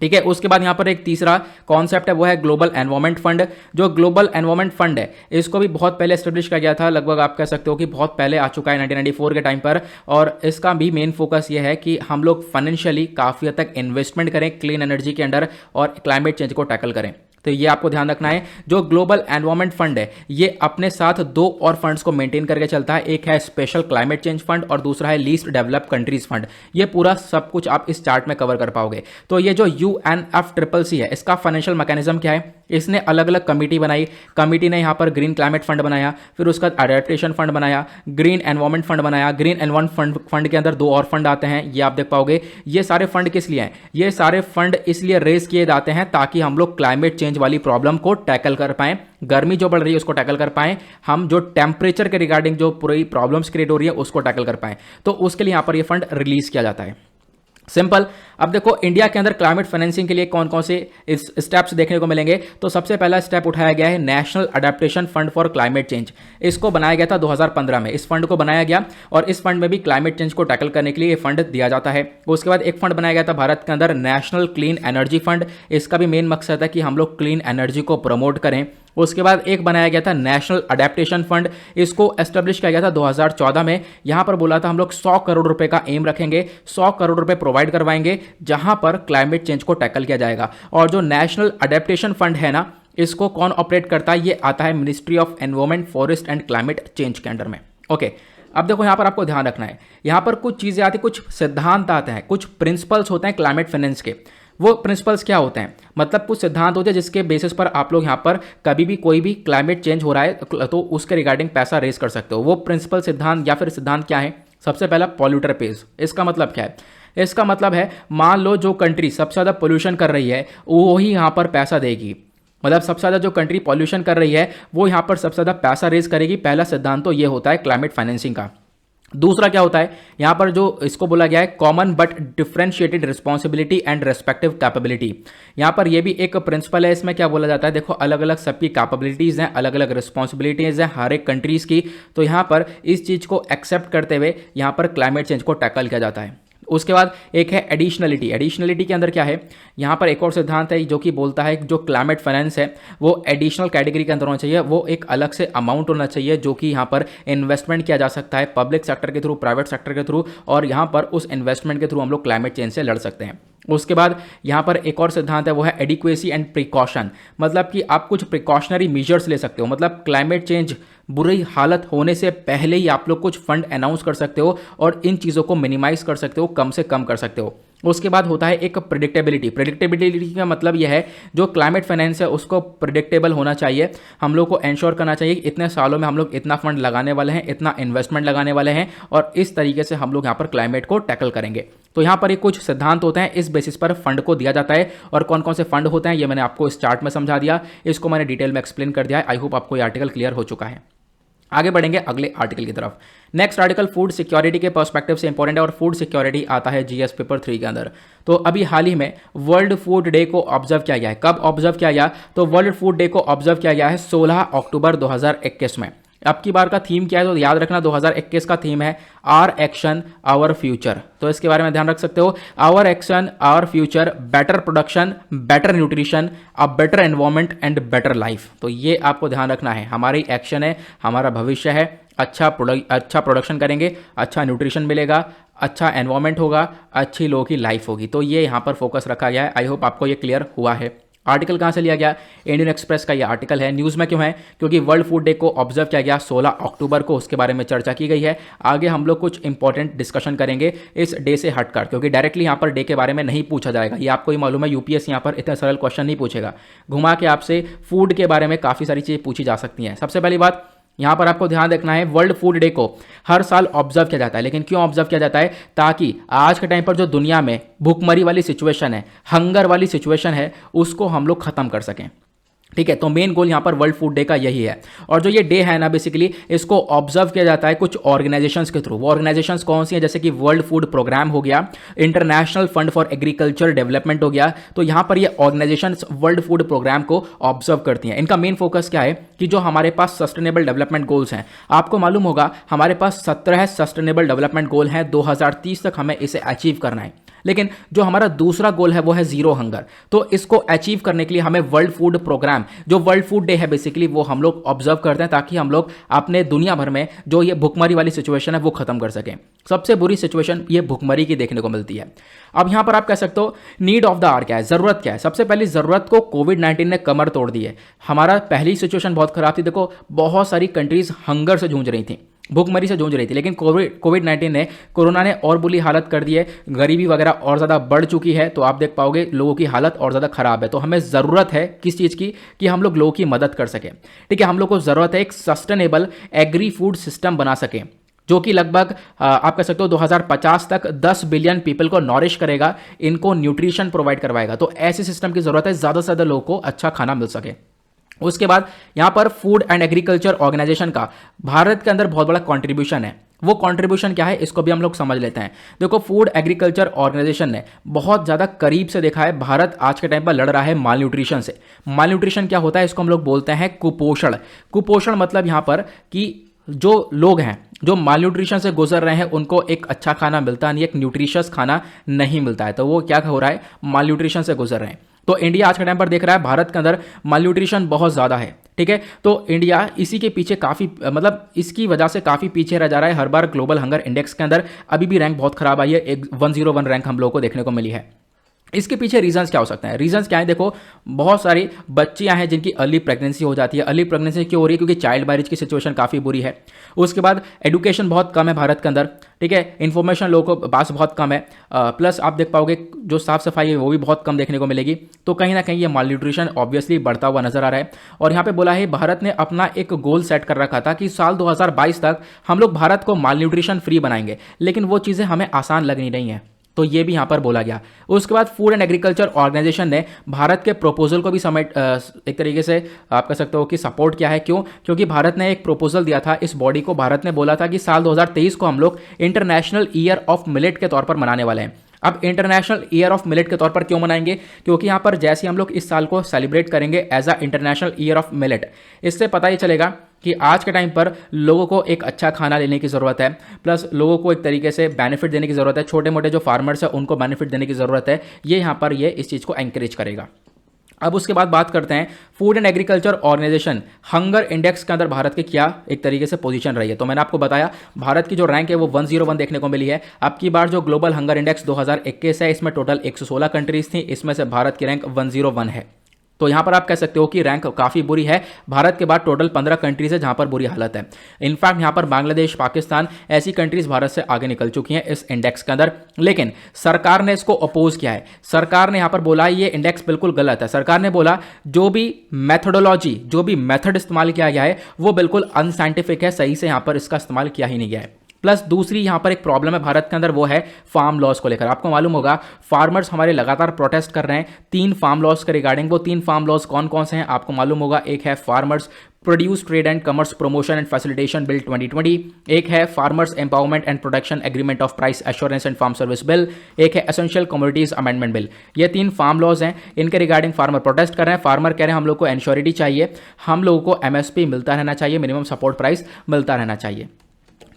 ठीक है। उसके बाद यहाँ पर एक तीसरा कॉन्सेप्ट है, वो है ग्लोबल एनवायरमेंट फंड। जो ग्लोबल एनवायरमेंट फंड है, इसको भी बहुत पहले एस्टेब्लिश किया गया था, लगभग आप कह सकते हो कि बहुत पहले आ चुका है 1994 के टाइम पर। और इसका भी मेन फोकस ये है कि हम लोग फाइनेंशियली काफ़ी हद तक इन्वेस्टमेंट करें क्लीन एनर्जी के अंडर और क्लाइमेट चेंज को टैकल करें। तो ये आपको ध्यान रखना है। जो ग्लोबल एनवायरमेंट फंड है, ये अपने साथ दो और फंड्स को मेंटेन करके चलता है। एक है स्पेशल क्लाइमेट चेंज फंड और दूसरा है लीस्ट डेवलप्ड कंट्रीज फंड। ये पूरा सब कुछ आप इस चार्ट में कवर कर पाओगे। तो ये जो UNFCCC है, इसका फाइनेंशियल मैकेनिज्म क्या है? इसने अलग अलग कमिटी बनाई। कमिटी ने यहाँ पर ग्रीन क्लाइमेट फंड बनाया, फिर उसका अडेप्टेशन फंड बनाया, ग्रीन एनवायरमेंट फंड बनाया। ग्रीन एनवायरमेंट फंड के अंदर दो और फंड आते हैं, ये आप देख पाओगे। ये सारे फंड किस लिए हैं? ये सारे फंड इसलिए रेज किए जाते हैं ताकि हम लोग क्लाइमेट चेंज वाली प्रॉब्लम को टैकल कर पाएं, गर्मी जो बढ़ रही है उसको टैकल कर पाएं, हम जो टेम्परेचर के रिगार्डिंग जो पूरी प्रॉब्लम्स क्रिएट हो रही है उसको टैकल कर पाएं। तो उसके लिए यहां पर ये फंड रिलीज किया जाता है। सिंपल। अब देखो इंडिया के अंदर क्लाइमेट फाइनेंसिंग के लिए कौन कौन से स्टेप्स देखने को मिलेंगे। तो सबसे पहला स्टेप उठाया गया है national adaptation fund for climate change. इसको बनाया गया था 2015 में। इस फंड को बनाया गया और इस फंड में भी क्लाइमेट चेंज को टैकल करने के लिए ये फंड दिया जाता है। उसके बाद एक फंड बनाया गया था भारत के अंदर, नेशनल क्लीन एनर्जी फंड। इसका भी मेन मकसद है कि हम लोग क्लीन एनर्जी को प्रमोट करें। उसके बाद एक बनाया गया था नेशनल अडेप्टेशन फंड। इसको एस्टेब्लिश किया गया था 2014 में। यहां पर बोला था हम लोग 100 करोड़ रुपए का एम रखेंगे, 100 करोड़ रुपए प्रोवाइड करवाएंगे जहां पर क्लाइमेट चेंज को टैकल किया जाएगा। और जो नेशनल अडेप्टेशन फंड है ना, इसको कौन ऑपरेट करता है? ये आता है ministry of environment, forest and climate change के अंडर में। ओके। अब देखो यहां पर आपको ध्यान रखना है, यहां पर कुछ चीजें आती, कुछ सिद्धांत आते हैं, कुछ प्रिंसिपल्स होते हैं क्लाइमेट फाइनेंस के। वो प्रिंसिपल्स क्या होते हैं? मतलब कुछ सिद्धांत होते हैं जिसके बेसिस पर आप लोग यहाँ पर कभी भी कोई भी क्लाइमेट चेंज हो रहा है तो उसके रिगार्डिंग पैसा रेज कर सकते हो। वो प्रिंसिपल सिद्धांत या फिर सिद्धांत क्या है? सबसे पहला पॉल्यूटर पेज। इसका मतलब क्या है? इसका मतलब है मान लो जो कंट्री सबसे ज़्यादा पोल्यूशन कर रही है वो ही यहाँ पर पैसा देगी। मतलब सबसे ज़्यादा जो कंट्री पॉल्यूशन कर रही है वो यहाँ पर सबसे ज़्यादा पैसा रेज करेगी। पहला सिद्धांत तो ये होता है क्लाइमेट फाइनेंसिंग का। दूसरा क्या होता है? यहां पर जो इसको बोला गया है common but differentiated responsibility and respective capability. यहां पर ये भी एक प्रिंसिपल है। इसमें क्या बोला जाता है? देखो अलग अलग सबकी कैपेबिलिटीज हैं, अलग अलग रिस्पॉन्सिबिलिटीज हैं हर एक कंट्रीज की। तो यहां पर इस चीज को एक्सेप्ट करते हुए यहां पर क्लाइमेट चेंज को टैकल किया जाता है। उसके बाद एक है एडिशनलिटी। एडिशनलिटी के अंदर क्या है? यहाँ पर एक और सिद्धांत है जो कि बोलता है जो क्लाइमेट फाइनेंस है वो एडिशनल कैटेगरी के अंदर होना चाहिए। वो एक अलग से अमाउंट होना चाहिए जो कि यहाँ पर इन्वेस्टमेंट किया जा सकता है पब्लिक सेक्टर के थ्रू, प्राइवेट सेक्टर के थ्रू, और यहाँ पर उस इन्वेस्टमेंट के थ्रू हम लोग क्लाइमेट चेंज से लड़ सकते हैं। उसके बाद यहाँ पर एक और सिद्धांत है वो है एडिक्वेसी एंड प्रिकॉशन। मतलब कि आप कुछ प्रिकॉशनरी मेजर्स ले सकते हो। मतलब क्लाइमेट चेंज बुरी हालत होने से पहले ही आप लोग कुछ फंड अनाउंस कर सकते हो और इन चीज़ों को मिनिमाइज कर सकते हो, कम से कम कर सकते हो। उसके बाद होता है एक प्रेडिक्टेबिलिटी। प्रेडिक्टेबिलिटी का मतलब यह है जो क्लाइमेट फाइनेंस है उसको प्रेडिक्टेबल होना चाहिए। हम लोग को इंश्योर करना चाहिए कि इतने सालों में हम लोग इतना फंड लगाने वाले हैं, इतना इन्वेस्टमेंट लगाने वाले हैं और इस तरीके से हम लोग यहाँ पर क्लाइमेट को टैकल करेंगे। तो यहाँ पर ये कुछ सिद्धांत होते हैं, इस बेसिस पर फंड को दिया जाता है। और कौन कौन से फंड होते हैं ये मैंने आपको इस चार्ट में समझा दिया, इसको मैंने डिटेल में एक्सप्लेन कर दिया है। आई होप आपको ये आर्टिकल क्लियर हो चुका है। आगे बढ़ेंगे अगले आर्टिकल की तरफ। नेक्स्ट आर्टिकल फूड सिक्योरिटी के पर्सपेक्टिव से इंपॉर्टेंट है और फूड सिक्योरिटी आता है जीएस पेपर 3 के अंदर। तो अभी हाल ही में वर्ल्ड फूड डे को ऑब्जर्व किया गया है। कब ऑब्जर्व किया गया? तो वर्ल्ड फूड डे को ऑब्जर्व किया गया है 16 अक्टूबर 2021 में। अब की बार का थीम क्या है? तो याद रखना 2021 का थीम है आवर एक्शन आवर फ्यूचर। तो इसके बारे में ध्यान रख सकते हो। Our action our future, better production, better nutrition, a better environment and better life. तो ये आपको ध्यान रखना है। हमारी एक्शन है, हमारा भविष्य है। अच्छा प्रोडक्शन करेंगे, अच्छा न्यूट्रिशन मिलेगा, अच्छा एनवायरनमेंट होगा, अच्छी लोगों की लाइफ होगी। तो ये यहाँ पर फोकस रखा गया है। आई होप आपको ये क्लियर हुआ है। आर्टिकल कहाँ से लिया गया? इंडियन एक्सप्रेस का ये आर्टिकल है। न्यूज़ में क्यों है? क्योंकि वर्ल्ड फूड डे को ऑब्जर्व किया गया 16 अक्टूबर को, उसके बारे में चर्चा की गई है। आगे हम लोग कुछ इंपॉर्टेंट डिस्कशन करेंगे इस डे से हटकर, क्योंकि डायरेक्टली यहाँ पर डे के बारे में नहीं पूछा जाएगा। ये आपको ही मालूम है यूपीएससी यहाँ पर इतना सरल क्वेश्चन नहीं पूछेगा। घुमा के आपसे फूड के बारे में काफ़ी सारी चीज़ें पूछी जा सकती हैं। सबसे पहली बात यहाँ पर आपको ध्यान रखना है, वर्ल्ड फूड डे को हर साल ऑब्जर्व किया जाता है। लेकिन क्यों ऑब्जर्व किया जाता है? ताकि आज के टाइम पर जो दुनिया में भूखमरी वाली सिचुएशन है, हंगर वाली सिचुएशन है, उसको हम लोग खत्म कर सकें। ठीक है। तो मेन गोल यहाँ पर वर्ल्ड फूड डे का यही है। और जो ये डे है ना, बेसिकली इसको ऑब्जर्व किया जाता है कुछ ऑर्गेनाइजेशंस के थ्रू। वो ऑर्गेनाइजेशंस कौन सी हैं, जैसे कि वर्ल्ड फूड प्रोग्राम हो गया, international fund for agriculture development हो गया। तो यहाँ पर ये ऑर्गेनाइजेशंस वर्ल्ड फूड प्रोग्राम को ऑब्जर्व करती हैं। इनका मेन फोकस क्या है कि जो हमारे पास सस्टेनेबल डेवलपमेंट गोल्स हैं, आपको मालूम होगा हमारे पास 17 सस्टेनेबल डेवलपमेंट गोल हैं, 2030 तक हमें इसे अचीव करना है। लेकिन जो हमारा दूसरा गोल है वो है जीरो हंगर। तो इसको अचीव करने के लिए हमें वर्ल्ड फूड प्रोग्राम, जो वर्ल्ड फूड डे है बेसिकली, वो हम लोग ऑब्जर्व करते हैं ताकि हम लोग अपने दुनिया भर में जो ये भुखमरी वाली सिचुएशन है वो खत्म कर सकें। सबसे बुरी सिचुएशन ये भुखमरी की देखने को मिलती है। अब यहां पर आप कह सकते हो नीड ऑफ द आवर क्या है, जरूरत क्या है। सबसे पहली जरूरत को कोविड-19 ने कमर तोड़ दी है। हमारा पहली सिचुएशन बहुत खराब थी। देखो बहुत सारी कंट्रीज हंगर से जूझ रही थी, भूखमरी से जूझ रही थी, लेकिन कोविड-19 ने, कोरोना ने और बुरी हालत कर दी है। गरीबी वगैरह और ज़्यादा बढ़ चुकी है। तो आप देख पाओगे लोगों की हालत और ज़्यादा खराब है। तो हमें ज़रूरत है किस चीज़ की, कि हम लोग लोगों की मदद कर सकें। ठीक है, हम लोग को ज़रूरत है एक सस्टेनेबल एग्री फूड सिस्टम बना सकें, जो कि लगभग आप कह सकते हो 2050 तक 10 बिलियन पीपल को नॉरिश करेगा, इनको न्यूट्रिशन प्रोवाइड करवाएगा। तो ऐसे सिस्टम की ज़रूरत है, ज़्यादा से ज़्यादा लोगों को अच्छा खाना मिल सके। उसके बाद यहां पर फूड एंड एग्रीकल्चर ऑर्गेनाइजेशन का भारत के अंदर बहुत बड़ा कंट्रीब्यूशन है। वो कंट्रीब्यूशन क्या है, इसको भी हम लोग समझ लेते हैं। देखो फूड एग्रीकल्चर ऑर्गेनाइजेशन ने बहुत ज़्यादा करीब से देखा है, भारत आज के टाइम पर लड़ रहा है माल न्यूट्रिशन से। माल न्यूट्रिशन क्या होता है, इसको हम लोग बोलते हैं कुपोषण। कुपोषण मतलब यहां पर कि जो लोग हैं जो माल न्यूट्रिशन से गुजर रहे हैं, उनको एक अच्छा खाना मिलता नहीं, एक न्यूट्रिशियस खाना नहीं मिलता है। तो वो क्या हो रहा है, माल न्यूट्रिशन से गुजर रहे हैं। तो इंडिया आज के टाइम पर देख रहा है भारत के अंदर माल न्यूट्रिशन बहुत ज़्यादा है। ठीक है, तो इंडिया इसी के पीछे काफ़ी, मतलब इसकी वजह से काफ़ी पीछे रह जा रहा है। हर बार ग्लोबल हंगर इंडेक्स के अंदर अभी भी रैंक बहुत खराब आई है, एक 101 रैंक हम लोगों को देखने को मिली है। इसके पीछे रीजंस क्या हो सकते हैं, रीजंस क्या है, देखो बहुत सारी बच्चियां हैं जिनकी अर्ली प्रेगनेंसी हो जाती है। अर्ली प्रेगनेंसी क्यों हो रही है, क्योंकि चाइल्ड मैरिज की सिचुएशन काफ़ी बुरी है। उसके बाद एडुकेशन बहुत कम है भारत के अंदर। ठीक है, इन्फॉर्मेशन लोगों को पास बहुत कम है। प्लस आप देख पाओगे जो साफ सफाई है वो भी बहुत कम देखने को मिलेगी। तो कहीं ना कहीं ये माल न्यूट्रिशन ऑब्वियसली बढ़ता हुआ नजर आ रहा है। और यहाँ पे बोला है भारत ने अपना एक गोल सेट कर रखा था कि साल 2022 तक हम लोग भारत को माल न्यूट्रिशन फ्री बनाएंगे, लेकिन वो चीज़ें हमें आसान लग नहीं रही हैं। तो ये भी यहाँ पर बोला गया। उसके बाद फूड एंड एग्रीकल्चर ऑर्गेनाइजेशन ने भारत के प्रपोजल को भी एक तरीके से आप कह सकते हो कि सपोर्ट किया है। क्यों, क्योंकि भारत ने एक प्रपोजल दिया था इस बॉडी को। भारत ने बोला था कि साल 2023 को हम लोग इंटरनेशनल ईयर ऑफ मिलेट के तौर पर मनाने वाले हैं। अब इंटरनेशनल ईयर ऑफ मिलेट के तौर पर क्यों मनाएंगे, क्योंकि यहाँ पर जैसे हम लोग इस साल को सेलिब्रेट करेंगे as a international year of millet, इससे पता ही चलेगा कि आज के टाइम पर लोगों को एक अच्छा खाना लेने की ज़रूरत है, प्लस लोगों को एक तरीके से बेनिफिट देने की ज़रूरत है। छोटे मोटे जो फार्मर्स हैं उनको बेनिफिट देने की ज़रूरत है। ये यहाँ पर ये इस चीज़ को एंकरेज करेगा। अब उसके बाद बात करते हैं food and agriculture organisation hunger index के अंदर भारत की क्या एक तरीके से पोजीशन रही है। तो मैंने आपको बताया भारत की जो रैंक है वो 101 देखने को मिली है। अब की बार जो ग्लोबल हंगर इंडेक्स 2021 है, इसमें टोटल 116 कंट्रीज थी, इसमें से भारत की रैंक 101 है। तो यहां पर आप कह सकते हो कि रैंक काफ़ी बुरी है। भारत के बाद टोटल 15 कंट्रीज है जहां पर बुरी हालत है। इनफैक्ट यहां पर बांग्लादेश, पाकिस्तान ऐसी कंट्रीज भारत से आगे निकल चुकी हैं इस इंडेक्स के अंदर। लेकिन सरकार ने इसको अपोज किया है। सरकार ने यहां पर बोला ये इंडेक्स बिल्कुल गलत है। सरकार ने बोला जो भी मेथोडोलॉजी, जो भी मेथड इस्तेमाल किया गया है वो बिल्कुल अनसाइंटिफिक है, सही से यहां पर इसका इस्तेमाल किया ही नहीं गया है। प्लस दूसरी यहां पर एक प्रॉब्लम है भारत के अंदर, वो है फार्म लॉस को लेकर। आपको मालूम होगा फार्मर्स हमारे लगातार प्रोटेस्ट कर रहे हैं 3 फार्म लॉस के रिगार्डिंग। वो 3 फार्म लॉस कौन कौन से हैं आपको मालूम होगा। एक है farmers produce trade and commerce promotion and facilitation bill 2020, एक है farmers empowerment and protection agreement of price assurance and farm service bill, एक है एसेंशियल कमोडिटीज अमेंडमेंट बिल। ये 3 फार्म लॉज हैं, इनके रिगार्डिंग फार्मर प्रोटेस्ट कर रहे हैं। फार्मर कह रहे हैं हम लोग को एंश्योरिटी चाहिए, हम लोगों को एमएसपी मिलता रहना चाहिए, मिनिमम सपोर्ट प्राइस मिलता रहना चाहिए।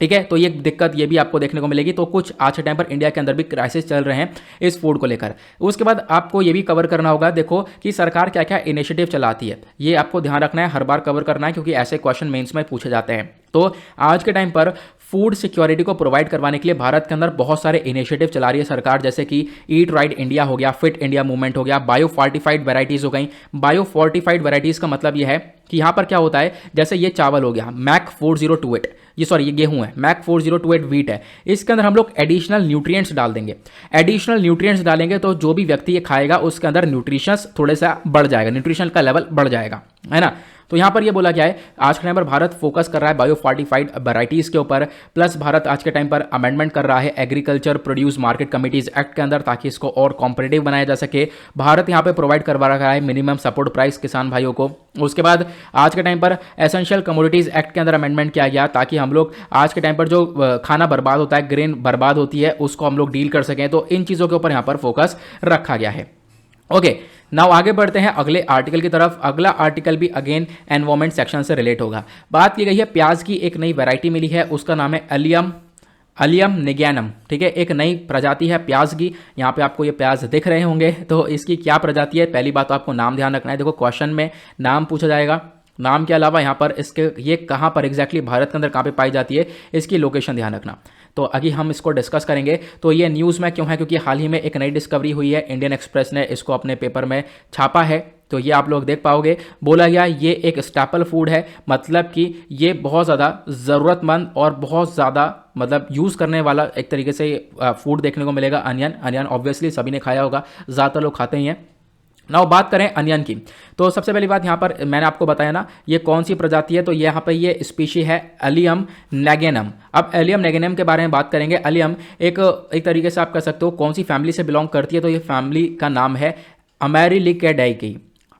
ठीक है, तो ये दिक्कत ये भी आपको देखने को मिलेगी। तो कुछ आज के टाइम पर इंडिया के अंदर भी क्राइसिस चल रहे हैं इस फूड को लेकर। उसके बाद आपको ये भी कवर करना होगा, देखो कि सरकार क्या क्या इनिशिएटिव चलाती है, ये आपको ध्यान रखना है, हर बार कवर करना है, क्योंकि ऐसे क्वेश्चन मेंस में पूछे जाते हैं। तो आज के टाइम पर फूड सिक्योरिटी को प्रोवाइड करवाने के लिए भारत के अंदर बहुत सारे इनिशिएटिव चला रही है सरकार, जैसे कि ईट राइट इंडिया हो गया, फिट इंडिया मूवमेंट हो गया, बायो फोर्टिफाइड वेराइटीज़ हो गई। बायो फोर्टिफाइड वेराइटीज़ का मतलब ये है कि यहाँ पर क्या होता है, जैसे ये चावल हो गया मैक 4028, ये गेहूं है मैक 4028 वीट है, इसके अंदर हम लोग एडिशनल न्यूट्रिएंट्स डाल देंगे। एडिशनल न्यूट्रिएंट्स डालेंगे तो जो भी व्यक्ति ये खाएगा उसके अंदर न्यूट्रिशंस थोड़े सा बढ़ जाएगा, न्यूट्रिशन का लेवल बढ़ जाएगा, है ना। तो यहाँ पर ये बोला गया है आज के टाइम पर भारत फोकस कर रहा है बायो फोर्टिफाइड वैराइटीज़ के ऊपर, प्लस भारत आज के टाइम पर अमेंडमेंट कर रहा है agriculture produce market committees act के अंदर, ताकि इसको और कॉम्पिटिटिव बनाया जा सके। भारत यहाँ पे प्रोवाइड करवा रहा है मिनिमम सपोर्ट प्राइस किसान भाइयों को। उसके बाद आज के टाइम पर एसेंशियल कमोडिटीज़ एक्ट के अंदर अमेंडमेंट किया गया, ताकि हम लोग आज के टाइम पर जो खाना बर्बाद होता है, ग्रेन बर्बाद होती है, उसको हम लोग डील कर सकें। तो इन चीज़ों के ऊपर यहाँ पर फोकस रखा गया है। ओके, नाउ आगे बढ़ते हैं अगले आर्टिकल की तरफ। अगला आर्टिकल भी अगेन एनवायरमेंट सेक्शन से रिलेट होगा। बात की गई है प्याज की एक नई वैरायटी मिली है, उसका नाम है अलियम निगैनम। ठीक है, एक नई प्रजाति है प्याज की। यहाँ पे आपको ये प्याज दिख रहे होंगे, तो इसकी क्या प्रजाति है? पहली बात तो आपको नाम ध्यान रखना है। देखो क्वेश्चन में नाम पूछा जाएगा, नाम के अलावा यहाँ पर इसके ये कहाँ पर एग्जैक्टली भारत के अंदर कहाँ पे पाई जाती है, इसकी लोकेशन ध्यान रखना। तो अभी हम इसको डिस्कस करेंगे। तो ये न्यूज़ में क्यों है? क्योंकि हाल ही में एक नई डिस्कवरी हुई है, इंडियन एक्सप्रेस ने इसको अपने पेपर में छापा है, तो ये आप लोग देख पाओगे। बोला गया ये एक स्टेपल फूड है, मतलब कि ये बहुत ज़्यादा ज़रूरतमंद और बहुत ज़्यादा मतलब यूज़ करने वाला एक तरीके से फूड देखने को मिलेगा। अनियन ऑब्वियसली सभी ने खाया होगा, ज़्यादातर लोग खाते ही हैं। नाउ बात करें अनियन की, तो सबसे पहली बात यहाँ पर मैंने आपको बताया ना ये कौन सी प्रजाति है, तो यहाँ पर ये स्पीशी है अलियम नैगेनम। अब अलियम नैगेनम के बारे में बात करेंगे। अलियम एक तरीके से आप कह सकते हो कौन सी फैमिली से बिलोंग करती है, तो ये फैमिली का नाम है अमेरिलिकेडाई की।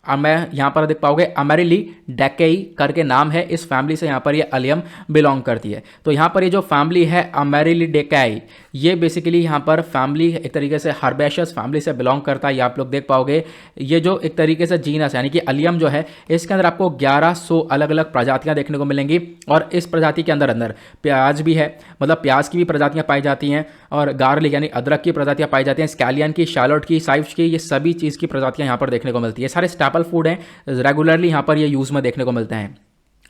मैं यहाँ पर देख पाओगे अमेरिलिडेकेई करके नाम है इस फैमिली से, यहाँ पर ये अलियम बिलोंग करती है। तो यहाँ पर ये जो फैमिली है अमेरिलिडेकेई, ये बेसिकली यहाँ पर फैमिली एक तरीके से हर्बेशियस फैमिली से बिलोंग करता है। ये आप लोग देख पाओगे, ये जो एक तरीके से जीनस यानी कि अलियम जो है, इसके अंदर आपको 1100 अलग अलग प्रजातियाँ देखने को मिलेंगी। और इस प्रजाति के अंदर प्याज भी है, मतलब प्याज की भी प्रजातियाँ पाई जाती हैं, और गार्लिक यानी अदरक की प्रजातियाँ पाई जाती हैं, स्कैलियन की, शैलोट की, साइव्स की, ये सभी चीज़ की प्रजातियाँ यहाँ पर देखने को मिलती है। सारे स्टेपल फूड हैं, रेगुलरली यहाँ पर ये यूज़ में देखने को मिलते हैं।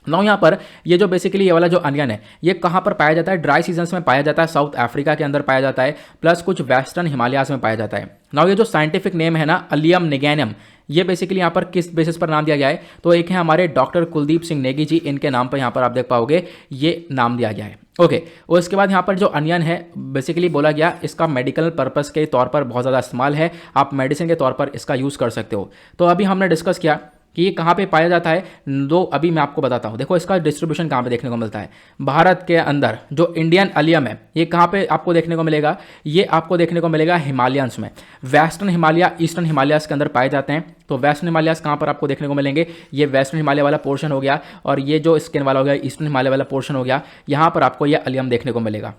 नाउ यहाँ पर ये जो बेसिकली ये वाला जो अनियन है, ये कहाँ पर पाया जाता है? ड्राई सीजन्स में पाया जाता है, साउथ अफ्रीका के अंदर पाया जाता है, प्लस कुछ वेस्टर्न हिमालयाज में पाया जाता है। नाउ ये जो साइंटिफिक नेम है ना अलियम निगैनम, ये बेसिकली यहाँ पर किस बेसिस पर नाम दिया गया है? तो एक है हमारे डॉक्टर कुलदीप सिंह नेगी जी, इनके नाम पर यहाँ पर आप देख पाओगे ये नाम दिया गया है। ओके, और इसके बाद यहाँ पर जो अनियन है बेसिकली बोला गया इसका मेडिकल पर्पस के तौर पर बहुत ज़्यादा इस्तेमाल है, आप मेडिसिन के तौर पर इसका यूज़ कर सकते हो। तो अभी हमने डिस्कस किया कि ये कहाँ पे पाया जाता है, दो अभी मैं आपको बताता हूँ। देखो इसका डिस्ट्रीब्यूशन कहाँ पे देखने को मिलता है। भारत के अंदर जो इंडियन अलियम है, ये कहाँ पे आपको देखने को मिलेगा? ये आपको देखने को मिलेगा हिमालयंस में, वेस्टर्न हिमालय, ईस्टर्न हिमालयाज के अंदर पाए जाते हैं। तो वेस्टर्न हिमालयाज कहाँ पर आपको देखने को मिलेंगे? ये वेस्टर्न हिमालय वाला पोर्शन हो गया, और ये जो स्किन वाला हो गया ईस्टर्न हिमालय वाला पोर्शन हो गया, यहाँ पर आपको ये अलियम देखने को मिलेगा।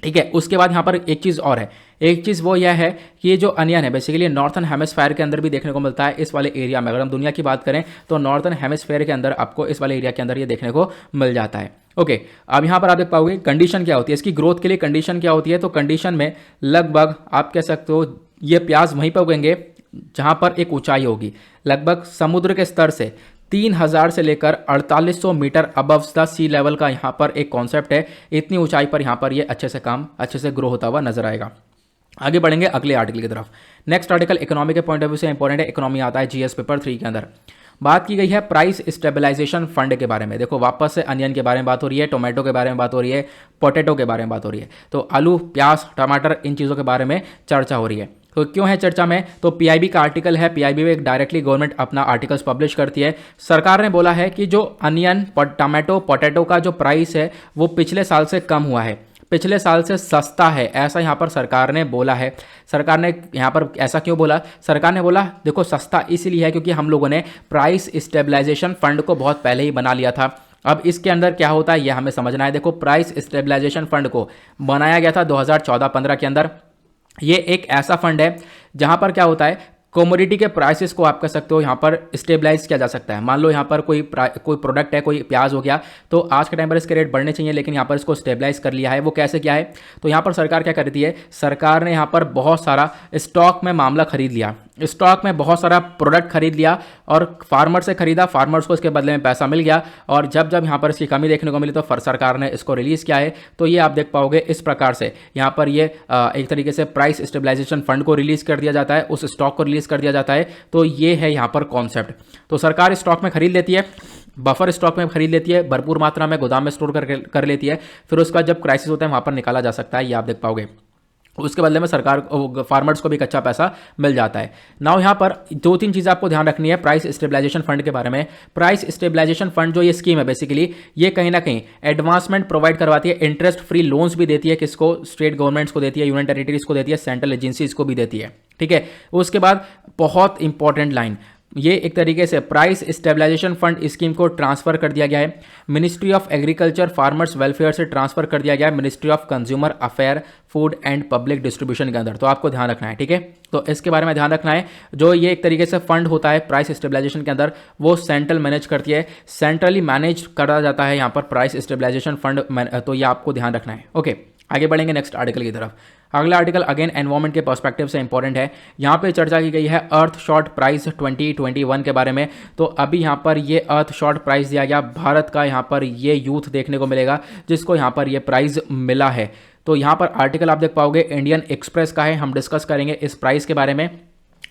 ठीक है, उसके बाद यहाँ पर एक चीज़ और है, एक चीज़ वो यह है कि ये जो अनियन है बेसिकली नॉर्थन हेमिस्फीयर के अंदर भी देखने को मिलता है। इस वाले एरिया में अगर हम दुनिया की बात करें तो नॉर्थन हेमिस्फीयर के अंदर आपको इस वाले एरिया के अंदर ये देखने को मिल जाता है। ओके, अब यहाँ पर आप देख पाओगे कंडीशन क्या होती है इसकी ग्रोथ के लिए, कंडीशन क्या होती है? तो कंडीशन में लगभग आप कह सकते हो ये प्याज वहीं पर उगेंगे जहाँ पर एक ऊंचाई होगी, लगभग समुद्र के स्तर से 3000 से लेकर 4800 metre above the sea level का यहाँ पर एक कॉन्सेप्ट है। इतनी ऊंचाई पर यहाँ पर ये अच्छे से ग्रो होता हुआ नजर आएगा। आगे बढ़ेंगे अगले आर्टिकल की तरफ। नेक्स्ट आर्टिकल इकोनॉमी के पॉइंट ऑफ व्यू से इंपॉर्टेंट है, इकोनॉमी आता है जीएस पेपर 3 के अंदर। बात की गई है प्राइस स्टेबलाइजेशन फंड के बारे में। देखो वापस से अनियन के बारे में बात हो रही है, टोमेटो के बारे में बात हो रही है, पोटैटो के बारे में बात हो रही है। तो आलू, प्याज, टमाटर, इन चीज़ों के बारे में चर्चा हो रही है। तो क्यों है चर्चा में? तो पीआईबी का आर्टिकल है, पीआईबी में डायरेक्टली गवर्नमेंट अपना आर्टिकल्स पब्लिश करती है। सरकार ने बोला है कि जो अनियन, टमाटो, पोटैटो का जो प्राइस है वो पिछले साल से कम हुआ है, पिछले साल से सस्ता है, ऐसा यहाँ पर सरकार ने बोला है। सरकार ने यहाँ पर ऐसा क्यों बोला? सरकार ने बोला देखो सस्ता इसीलिए है क्योंकि हम लोगों ने प्राइस स्टेबलाइजेशन फंड को बहुत पहले ही बना लिया था। अब इसके अंदर क्या होता है ये हमें समझना है। देखो प्राइस स्टेबलाइजेशन फंड को बनाया गया था 2014-15 के अंदर। ये एक ऐसा फंड है जहां पर क्या होता है, कमोडिटी के प्राइसेस को आप कह सकते हो यहाँ पर स्टेबलाइज किया जा सकता है। मान लो यहाँ पर कोई प्रोडक्ट है, कोई प्याज हो गया, तो आज के टाइम पर इसके रेट बढ़ने चाहिए, लेकिन यहाँ पर इसको स्टेबलाइज कर लिया है। वो कैसे किया है? तो यहाँ पर सरकार क्या करती है, सरकार ने यहाँ पर बहुत सारा स्टॉक में मामला खरीद लिया, स्टॉक में बहुत सारा प्रोडक्ट खरीद लिया और फार्मर से खरीदा, फार्मर्स को इसके बदले में पैसा मिल गया, और जब जब यहाँ पर इसकी कमी देखने को मिली तो सरकार ने इसको रिलीज़ किया है। तो ये आप देख पाओगे इस प्रकार से यहाँ पर ये एक तरीके से प्राइस स्टेबलाइजेशन फंड को रिलीज़ कर दिया जाता है, उस स्टॉक को रिलीज़ कर दिया जाता है। तो ये है यहाँ पर कॉन्सेप्ट। तो सरकार स्टॉक में खरीद लेती है, बफर स्टॉक में खरीद लेती है, भरपूर मात्रा में गोदाम में स्टोर कर लेती है, फिर उसका जब क्राइसिस होता है वहाँ पर निकाला जा सकता है, ये आप देख पाओगे। उसके बदले में सरकार फार्मर्स को भी एक अच्छा पैसा मिल जाता है। नाउ यहाँ पर 2-3 चीज़ें आपको ध्यान रखनी है प्राइस स्टेबलाइजेशन फंड के बारे में। प्राइस स्टेबलाइजेशन फंड जो ये स्कीम है बेसिकली ये कहीं ना कहीं एडवांसमेंट प्रोवाइड करवाती है, इंटरेस्ट फ्री लोन्स भी देती है, किसको, स्टेट गवर्नमेंट्स को देती है, यूनियन टेरिटरीज को देती है, सेंट्रल एजेंसीज को भी देती है। ठीक है, उसके बाद बहुत इंपॉर्टेंट लाइन, ये एक तरीके से प्राइस स्टेबलाइजेशन फंड स्कीम को ट्रांसफर कर दिया गया है ministry of agriculture farmers welfare से ट्रांसफर कर दिया गया है ministry of consumer affair food and public distribution के अंदर। तो आपको ध्यान रखना है, ठीक है। तो इसके बारे में ध्यान रखना है, जो ये एक तरीके से फंड होता है प्राइस स्टेबलाइजेशन के अंदर वो सेंट्रल मैनेज करती है, सेंट्रली मैनेज करा जाता है यहाँ पर प्राइस स्टेबलाइजेशन फंड। तो ये आपको ध्यान रखना है। ओके, आगे बढ़ेंगे नेक्स्ट आर्टिकल की तरफ। अगला आर्टिकल अगेन एनवायरमेंट के पर्सपेक्टिव से इंपॉर्टेंट है। यहाँ पे चर्चा की गई है अर्थ शॉर्ट प्राइस 2021 के बारे में। तो अभी यहाँ पर ये अर्थ शॉर्ट प्राइस दिया गया भारत का, यहाँ पर ये यूथ देखने को मिलेगा जिसको यहाँ पर ये प्राइज़ मिला है। तो यहाँ पर आर्टिकल आप देख पाओगे इंडियन एक्सप्रेस का है, हम डिस्कस करेंगे इस प्राइस के बारे में।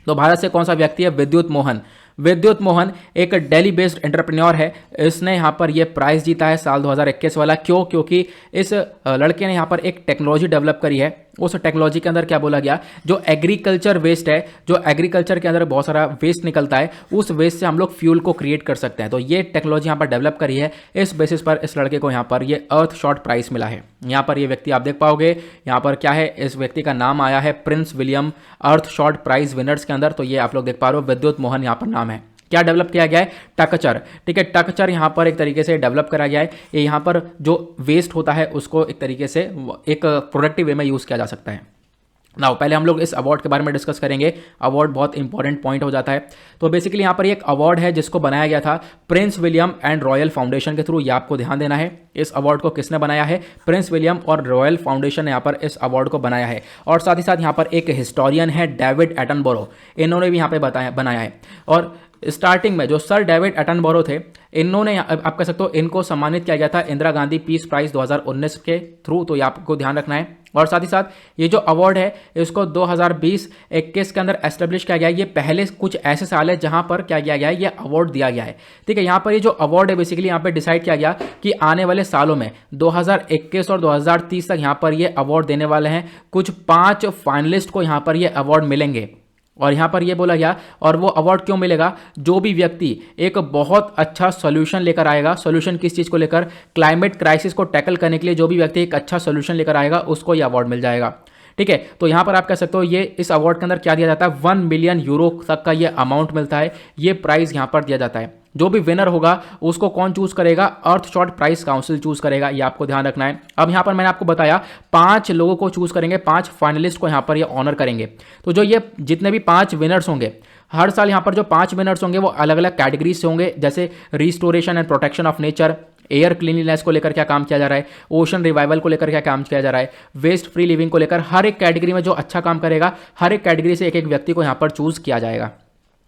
तो भारत से कौन सा व्यक्ति है, विद्युत मोहन। विद्युत मोहन एक दिल्ली बेस्ड एंटरप्रेन्योर है, इसने यहाँ पर ये प्राइज़ जीता है साल 2021 वाला। क्यों? क्योंकि इस लड़के ने यहाँ पर एक टेक्नोलॉजी डेवलप करी है। उस टेक्नोलॉजी के अंदर क्या बोला गया, जो एग्रीकल्चर वेस्ट है, जो एग्रीकल्चर के अंदर बहुत सारा वेस्ट निकलता है, उस वेस्ट से हम लोग फ्यूल को क्रिएट कर सकते हैं। तो ये टेक्नोलॉजी यहाँ पर डेवलप करी है, इस बेसिस पर इस लड़के को यहाँ पर ये अर्थ शॉर्ट प्राइस मिला है। यहाँ पर ये व्यक्ति आप देख पाओगे, यहाँ पर क्या है, इस व्यक्ति का नाम आया है प्रिंस विलियम अर्थ शॉर्ट प्राइज विनर्स के अंदर। तो ये आप लोग देख पा रहे हो, विद्युत मोहन यहाँ पर नाम है। क्या डेवलप किया गया है, टकचर। ठीक है, टकचर यहाँ पर एक तरीके से डेवलप करा गया है। ये यहाँ पर जो वेस्ट होता है उसको एक तरीके से एक प्रोडक्टिव वे में यूज़ किया जा सकता है। नाउ पहले हम लोग इस अवार्ड के बारे में डिस्कस करेंगे। अवार्ड बहुत इंपॉर्टेंट पॉइंट हो जाता है। तो बेसिकली यहाँ पर एक अवार्ड है जिसको बनाया गया था Prince William and royal foundation के थ्रू। ये आपको ध्यान देना है, इस अवार्ड को किसने बनाया है, प्रिंस विलियम और रॉयल फाउंडेशन ने यहाँ पर इस अवार्ड को बनाया है। और साथ ही साथ यहाँ पर एक हिस्टोरियन है डेविड एटनबरो, इन्होंने भी यहाँ पे बनाया है। और स्टार्टिंग में जो सर डेविड एटनबरो थे, इन्होंने आप कह सकते हो इनको सम्मानित किया गया था इंदिरा गांधी पीस प्राइज 2019 के थ्रू। तो ये आपको ध्यान रखना है। और साथ ही साथ ये जो अवार्ड है इसको 2020-21 के अंदर एस्टेब्लिश किया गया है। ये पहले कुछ ऐसे साल है जहां पर क्या किया गया है, ये अवार्ड दिया गया है। ठीक है, यहाँ पर ये जो अवार्ड है बेसिकली यहाँ पे डिसाइड किया गया कि आने वाले सालों में 2021 और 2030 तक यहाँ पर ये अवार्ड देने वाले हैं। कुछ 5 फाइनलिस्ट को यहाँ पर ये अवार्ड मिलेंगे। और यहाँ पर ये बोला गया, और वो अवार्ड क्यों मिलेगा, जो भी व्यक्ति एक बहुत अच्छा सोल्यूशन लेकर आएगा। सोल्यूशन किस चीज़ को लेकर, क्लाइमेट क्राइसिस को टैकल करने के लिए जो भी व्यक्ति एक अच्छा सोल्यूशन लेकर आएगा उसको ये अवार्ड मिल जाएगा। ठीक है, तो यहाँ पर आप कह सकते हो ये इस अवार्ड के अंदर क्या दिया जाता है, 1 मिलियन यूरो तक का ये अमाउंट मिलता है। ये प्राइज़ यहाँ पर दिया जाता है। जो भी विनर होगा उसको कौन चूज करेगा, अर्थ शॉर्ट प्राइस काउंसिल चूज करेगा। ये आपको ध्यान रखना है। अब यहाँ पर मैंने आपको बताया 5 लोगों को चूज करेंगे, 5 फाइनलिस्ट को यहाँ पर ये ऑनर करेंगे। तो जो ये जितने भी 5 विनर्स होंगे, हर साल यहाँ पर जो 5 विनर्स होंगे वो अलग अलग कैटेगरीज से होंगे, जैसे restoration and protection of nature, air cleanliness को लेकर क्या काम किया जा रहा है, ओशन रिवाइवल को लेकर क्या काम किया जा रहा है, वेस्ट फ्री लिविंग को लेकर। हर एक कैटेगरी में जो अच्छा काम करेगा, हर एक कैटेगरी से एक एक व्यक्ति को यहाँ पर चूज किया जाएगा।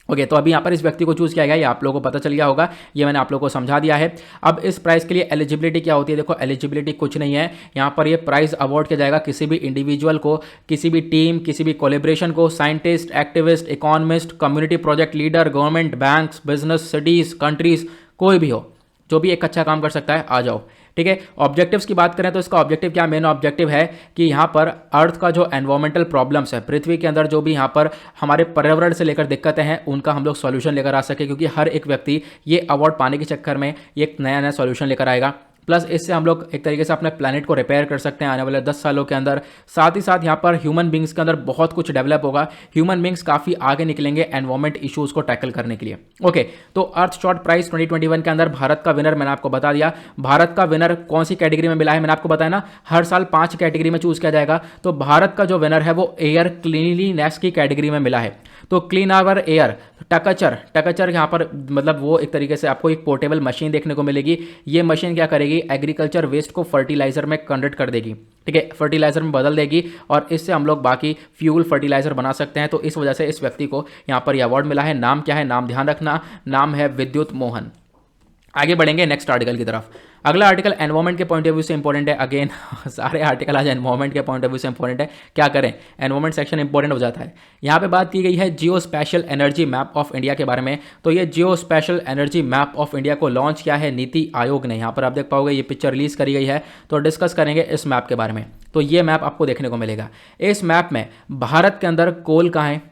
ओके, तो अभी यहाँ पर इस व्यक्ति को चूज किया गया, ये आप लोगों को पता चल गया होगा, ये मैंने आप लोगों को समझा दिया है। अब इस प्राइस के लिए एलिजिबिलिटी क्या होती है, देखो एलिजिबिलिटी कुछ नहीं है। यहाँ पर ये प्राइज अवार्ड किया जाएगा किसी भी इंडिविजुअल को, किसी भी टीम, किसी भी कोलेब्रेशन को, scientist, activist, economist, community project leader, government, banks, business, cities, countries, कोई भी हो जो भी एक अच्छा काम कर सकता है, आ जाओ। ठीक है, ऑब्जेक्टिव्स की बात करें तो इसका ऑब्जेक्टिव क्या, मेन ऑब्जेक्टिव है कि यहाँ पर अर्थ का जो एनवायरमेंटल प्रॉब्लम्स है, पृथ्वी के अंदर जो भी यहाँ पर हमारे पर्यावरण से लेकर दिक्कतें हैं, उनका हम लोग सॉल्यूशन लेकर आ सके। क्योंकि हर एक व्यक्ति ये अवार्ड पाने के चक्कर में एक नया नया सॉल्यूशन लेकर आएगा। प्लस इससे हम लोग एक तरीके से अपने प्लैनेट को रिपेयर कर सकते हैं आने वाले 10 सालों के अंदर। साथ ही साथ यहाँ पर ह्यूमन बींग्स के अंदर बहुत कुछ डेवलप होगा, ह्यूमन बींग्स काफ़ी आगे निकलेंगे एनवायरमेंट इश्यूज़ को टैकल करने के लिए। ओके, तो अर्थ शॉर्ट प्राइस 2021 के अंदर भारत का विनर मैंने आपको बता दिया। भारत का विनर कौन सी कैटेगरी में मिला है, मैंने आपको बताया ना, हर साल 5 कैटेगरी में चूज किया जाएगा। तो भारत का जो विनर है वो एयर क्लीनलीनेस की कैटेगरी में मिला है। तो क्लीन आवर एयर, टकचर यहाँ पर मतलब वो एक तरीके से आपको एक पोर्टेबल मशीन देखने को मिलेगी। ये मशीन क्या करेगी, एग्रीकल्चर वेस्ट को फर्टिलाइजर में कन्वर्ट कर देगी। ठीक है, फर्टिलाइजर में बदल देगी और इससे हम लोग बाकी फ्यूल फर्टिलाइजर बना सकते हैं। तो इस वजह से इस व्यक्ति को यहाँ पर यह अवार्ड मिला है। नाम क्या है, नाम ध्यान रखना, नाम है विद्युत मोहन। आगे बढ़ेंगे नेक्स्ट आर्टिकल की तरफ। अगला आर्टिकल एनवायरमेंट के पॉइंट ऑफ व्यू से इंपॉर्टेंट है। अगेन सारे आर्टिकल आज एनवायरमेंट के पॉइंट ऑफ व्यू से इंपॉर्टेंट है, क्या करें, एनवायरमेंट सेक्शन इंपॉर्टेंट हो जाता है। यहाँ पे बात की गई है geospatial energy map of India के बारे में। तो ये geospatial energy map of India को लॉन्च किया है नीति आयोग ने। यहाँ पर आप देख पाओगे ये पिक्चर रिलीज करी गई है। तो डिस्कस करेंगे इस मैप के बारे में। तो ये मैप आपको देखने को मिलेगा। इस मैप में भारत के अंदर कोल कहाँ है,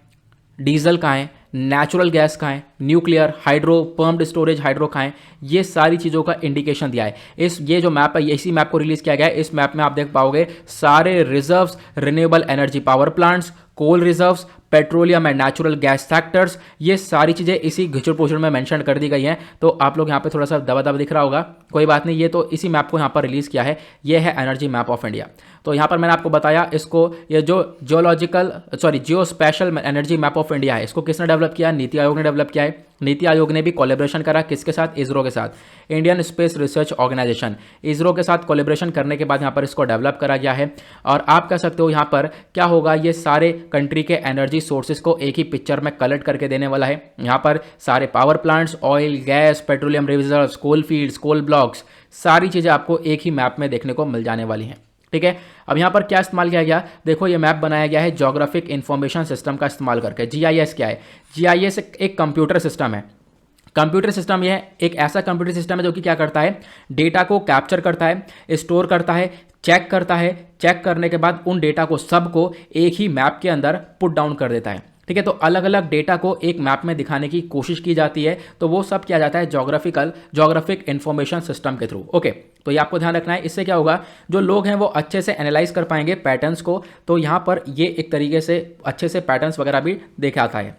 डीजल कहाँ है, नेचुरल गैस कहाँ है, nuclear, hydro, pumped storage hydro कहाँ है, ये सारी चीज़ों का इंडिकेशन दिया है। ये जो मैप है, इसी मैप को रिलीज किया गया है। इस मैप में आप देख पाओगे सारे reserves, renewable energy power plants, coal reserves, petroleum and natural gas sectors, ये सारी चीज़ें इसी घिचुर पोचुर में मेंशन कर दी गई हैं। तो आप लोग यहाँ पे थोड़ा सा दबा दबा दिख रहा होगा, कोई बात नहीं, ये तो इसी मैप को यहाँ पर रिलीज़ किया है। ये है एनर्जी मैप ऑफ इंडिया। तो यहाँ पर मैंने आपको बताया इसको, ये जो geospatial energy map of India है, इसको किसने डेवलप किया? नीति आयोग ने डेवलप किया है। नीति आयोग ने भी कोलैबोरेशन करा, किसके साथ? इसरो के साथ, Indian space research organisation. ISRO के साथ कोलैबोरेशन करने के बाद यहाँ पर इसको डेवलप करा गया है। और आप कह सकते हो यहाँ पर क्या होगा, ये सारे कंट्री के एनर्जी सोर्सेज को एक ही पिक्चर में कलेक्ट करके देने वाला है। यहाँ पर सारे power plants, oil, gas, petroleum reserves, coal fields, coal blocks, सारी चीज़ें आपको एक ही मैप में देखने को मिल जाने वाली हैं। ठीक है, अब यहाँ पर क्या इस्तेमाल किया गया? देखो, ये मैप बनाया गया है ज्योग्राफिक इंफॉर्मेशन सिस्टम का इस्तेमाल करके। जीआईएस क्या है? जीआईएस एक कंप्यूटर सिस्टम है। कंप्यूटर सिस्टम यह एक ऐसा कंप्यूटर सिस्टम है जो कि क्या करता है, डेटा को कैप्चर करता है, स्टोर करता है, चेक करता है, चेक करने के बाद उन डेटा को सबको एक ही मैप के अंदर पुट डाउन कर देता है। ठीक है, तो अलग अलग डेटा को एक मैप में दिखाने की कोशिश की जाती है, तो वो सब किया जाता है ज्योग्राफिक इंफॉर्मेशन सिस्टम के थ्रू। ओके, तो ये आपको ध्यान रखना है। इससे क्या होगा, जो लोग हैं वो अच्छे से एनालाइज कर पाएंगे पैटर्न्स को। तो यहाँ पर ये एक तरीके से अच्छे से पैटर्न्स वगैरह भी दिखाता है।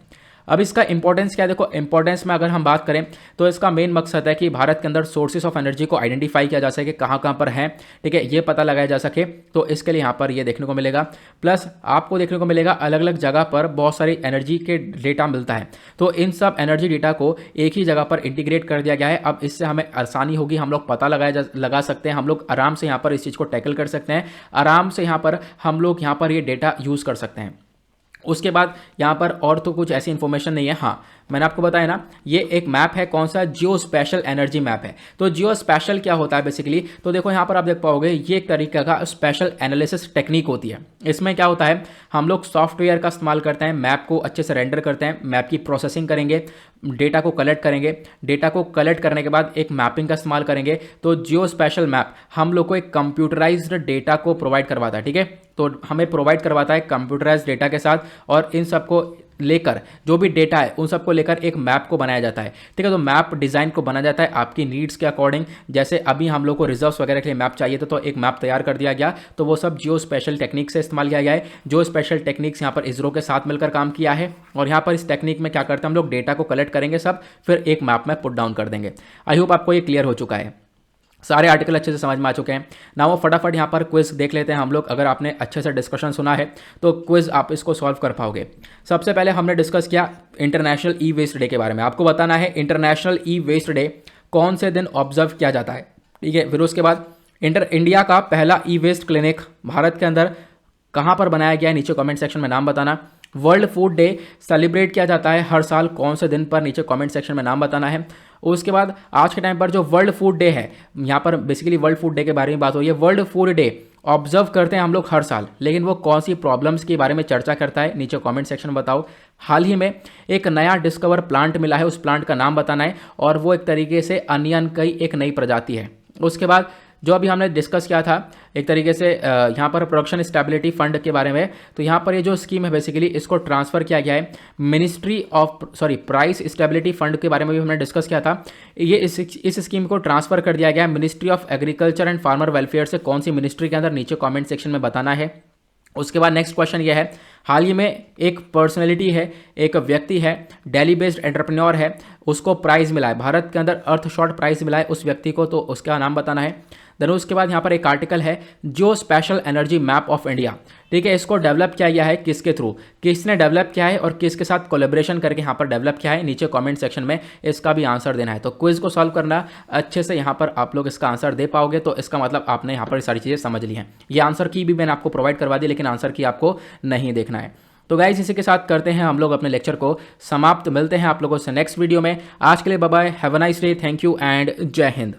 अब इसका इंपॉर्टेंस क्या है? देखो, इंपॉर्टेंस में अगर हम बात करें तो इसका मेन मकसद है कि भारत के अंदर सोर्सेस ऑफ एनर्जी को आइडेंटिफाई किया जा सके, कहाँ कहाँ पर हैं, ठीक है, ये पता लगाया जा सके। तो इसके लिए यहाँ पर ये देखने को मिलेगा। प्लस आपको देखने को मिलेगा अलग अलग जगह पर बहुत सारी एनर्जी के डेटा मिलता है, तो इन सब एनर्जी डेटा को एक ही जगह पर इंटीग्रेट कर दिया गया है। अब इससे हमें आसानी होगी, हम लोग पता लगा सकते हैं, हम लोग आराम से यहाँ पर इस चीज़ को टैकल कर सकते हैं, आराम से यहाँ पर हम लोग यहाँ पर ये डेटा यूज़ कर सकते हैं। उसके बाद यहाँ पर और तो कुछ ऐसी इन्फॉर्मेशन नहीं है। हाँ, मैंने आपको बताया ना, ये एक मैप है, कौन सा? जियो स्पेशल एनर्जी मैप है। तो जियो स्पेशल क्या होता है बेसिकली? तो देखो यहाँ पर आप देख पाओगे, ये एक तरीके का स्पेशल एनालिसिस टेक्निक होती है। इसमें क्या होता है, हम लोग सॉफ्टवेयर का इस्तेमाल करते हैं, मैप को अच्छे से रेंडर करते हैं, मैप की प्रोसेसिंग करेंगे, डेटा को कलेक्ट करेंगे, डेटा को कलेक्ट करने के बाद एक मैपिंग का इस्तेमाल करेंगे। तो जियो स्पेशल मैप हम लोग को एक कंप्यूटराइज्ड डेटा को प्रोवाइड करवाता है। ठीक है, तो हमें प्रोवाइड करवाता है कंप्यूटराइज्ड डेटा के साथ, और इन सबको लेकर जो भी डेटा है उन सबको लेकर एक मैप को बनाया जाता है। ठीक है, तो मैप डिज़ाइन को बनाया जाता है आपकी नीड्स के अकॉर्डिंग। जैसे अभी हम लोग को रिजर्व्स वगैरह के लिए मैप चाहिए था, तो एक मैप तैयार कर दिया गया, तो वो सब जियो स्पेशल टेक्निक से इस्तेमाल किया गया है। जो स्पेशल टेक्निक्स यहाँ पर इसरो के साथ मिलकर काम किया है, और यहाँ पर इस टेक्निक में क्या करते हैं, हम लोग डेटा को कलेक्ट करेंगे सब, फिर एक मैप में पुट डाउन कर देंगे। आई होप आपको ये क्लियर हो चुका है, सारे आर्टिकल अच्छे से समझ में आ चुके हैं ना। वो फटाफट यहाँ पर क्विज देख लेते हैं हम लोग। अगर आपने अच्छे से डिस्कशन सुना है तो क्विज आप इसको सॉल्व कर पाओगे। सबसे पहले हमने डिस्कस किया इंटरनेशनल ई वेस्ट डे के बारे में। आपको बताना है इंटरनेशनल ई वेस्ट डे कौन से दिन ऑब्जर्व किया जाता है। ठीक है, फिर उसके बाद इंडिया का पहला ई वेस्ट क्लिनिक भारत के अंदर कहाँ पर बनाया गया है, नीचे कमेंट सेक्शन में नाम बताना। वर्ल्ड फूड डे सेलिब्रेट किया जाता है हर साल कौन से दिन पर, नीचे कमेंट सेक्शन में नाम बताना है। उसके बाद आज के टाइम पर जो वर्ल्ड फूड डे है, यहाँ पर बेसिकली वर्ल्ड फूड डे के बारे में बात हो रही है। वर्ल्ड फूड डे ऑब्जर्व करते हैं हम लोग हर साल, लेकिन वो कौन सी प्रॉब्लम्स के बारे में चर्चा करता है, नीचे कमेंट सेक्शन में बताओ। हाल ही में एक नया डिस्कवर प्लांट मिला है, उस प्लांट का नाम बताना है, और वो एक तरीके से अनियन की एक नई प्रजाति है। उसके बाद जो अभी हमने डिस्कस किया था एक तरीके से यहाँ पर प्रोडक्शन स्टेबिलिटी फंड के बारे में, तो यहाँ पर ये जो स्कीम है बेसिकली इसको ट्रांसफ़र किया गया है प्राइस स्टेबिलिटी फंड के बारे में भी हमने डिस्कस किया था। ये इस स्कीम को ट्रांसफ़र कर दिया गया है ministry of agriculture and farmer welfare से। कौन सी मिनिस्ट्री के अंदर, नीचे कॉमेंट सेक्शन में बताना है। उसके बाद नेक्स्ट क्वेश्चन ये है, हाल ही में एक पर्सनैलिटी है, एक व्यक्ति है, दिल्ली बेस्ड एंटरप्रेन्योर है, उसको प्राइज़ मिला है, भारत के अंदर अर्थशॉट प्राइज़ मिला है उस व्यक्ति को, तो उसका नाम बताना है। देन उसके बाद यहाँ पर एक आर्टिकल है जो special energy map of India. ठीक है, इसको डेवलप किया गया है किसके थ्रू, किसने डेवलप किया है और किसके साथ कोलैबोरेशन करके यहाँ पर डेवलप किया है, नीचे कमेंट सेक्शन में इसका भी आंसर देना है। तो क्विज को सॉल्व करना अच्छे से, यहाँ पर आप लोग इसका आंसर दे पाओगे तो इसका मतलब आपने यहाँ पर सारी चीज़ें समझ ली हैं। ये आंसर की भी मैंने आपको प्रोवाइड करवा दी, लेकिन आंसर की आपको नहीं देखना है। तो गाइस इसी के साथ करते हैं हम लोग अपने लेक्चर को समाप्त। मिलते हैं आप लोगों से नेक्स्ट वीडियो में। आज के लिए bye bye, have a nice day, thank you and Jai Hind.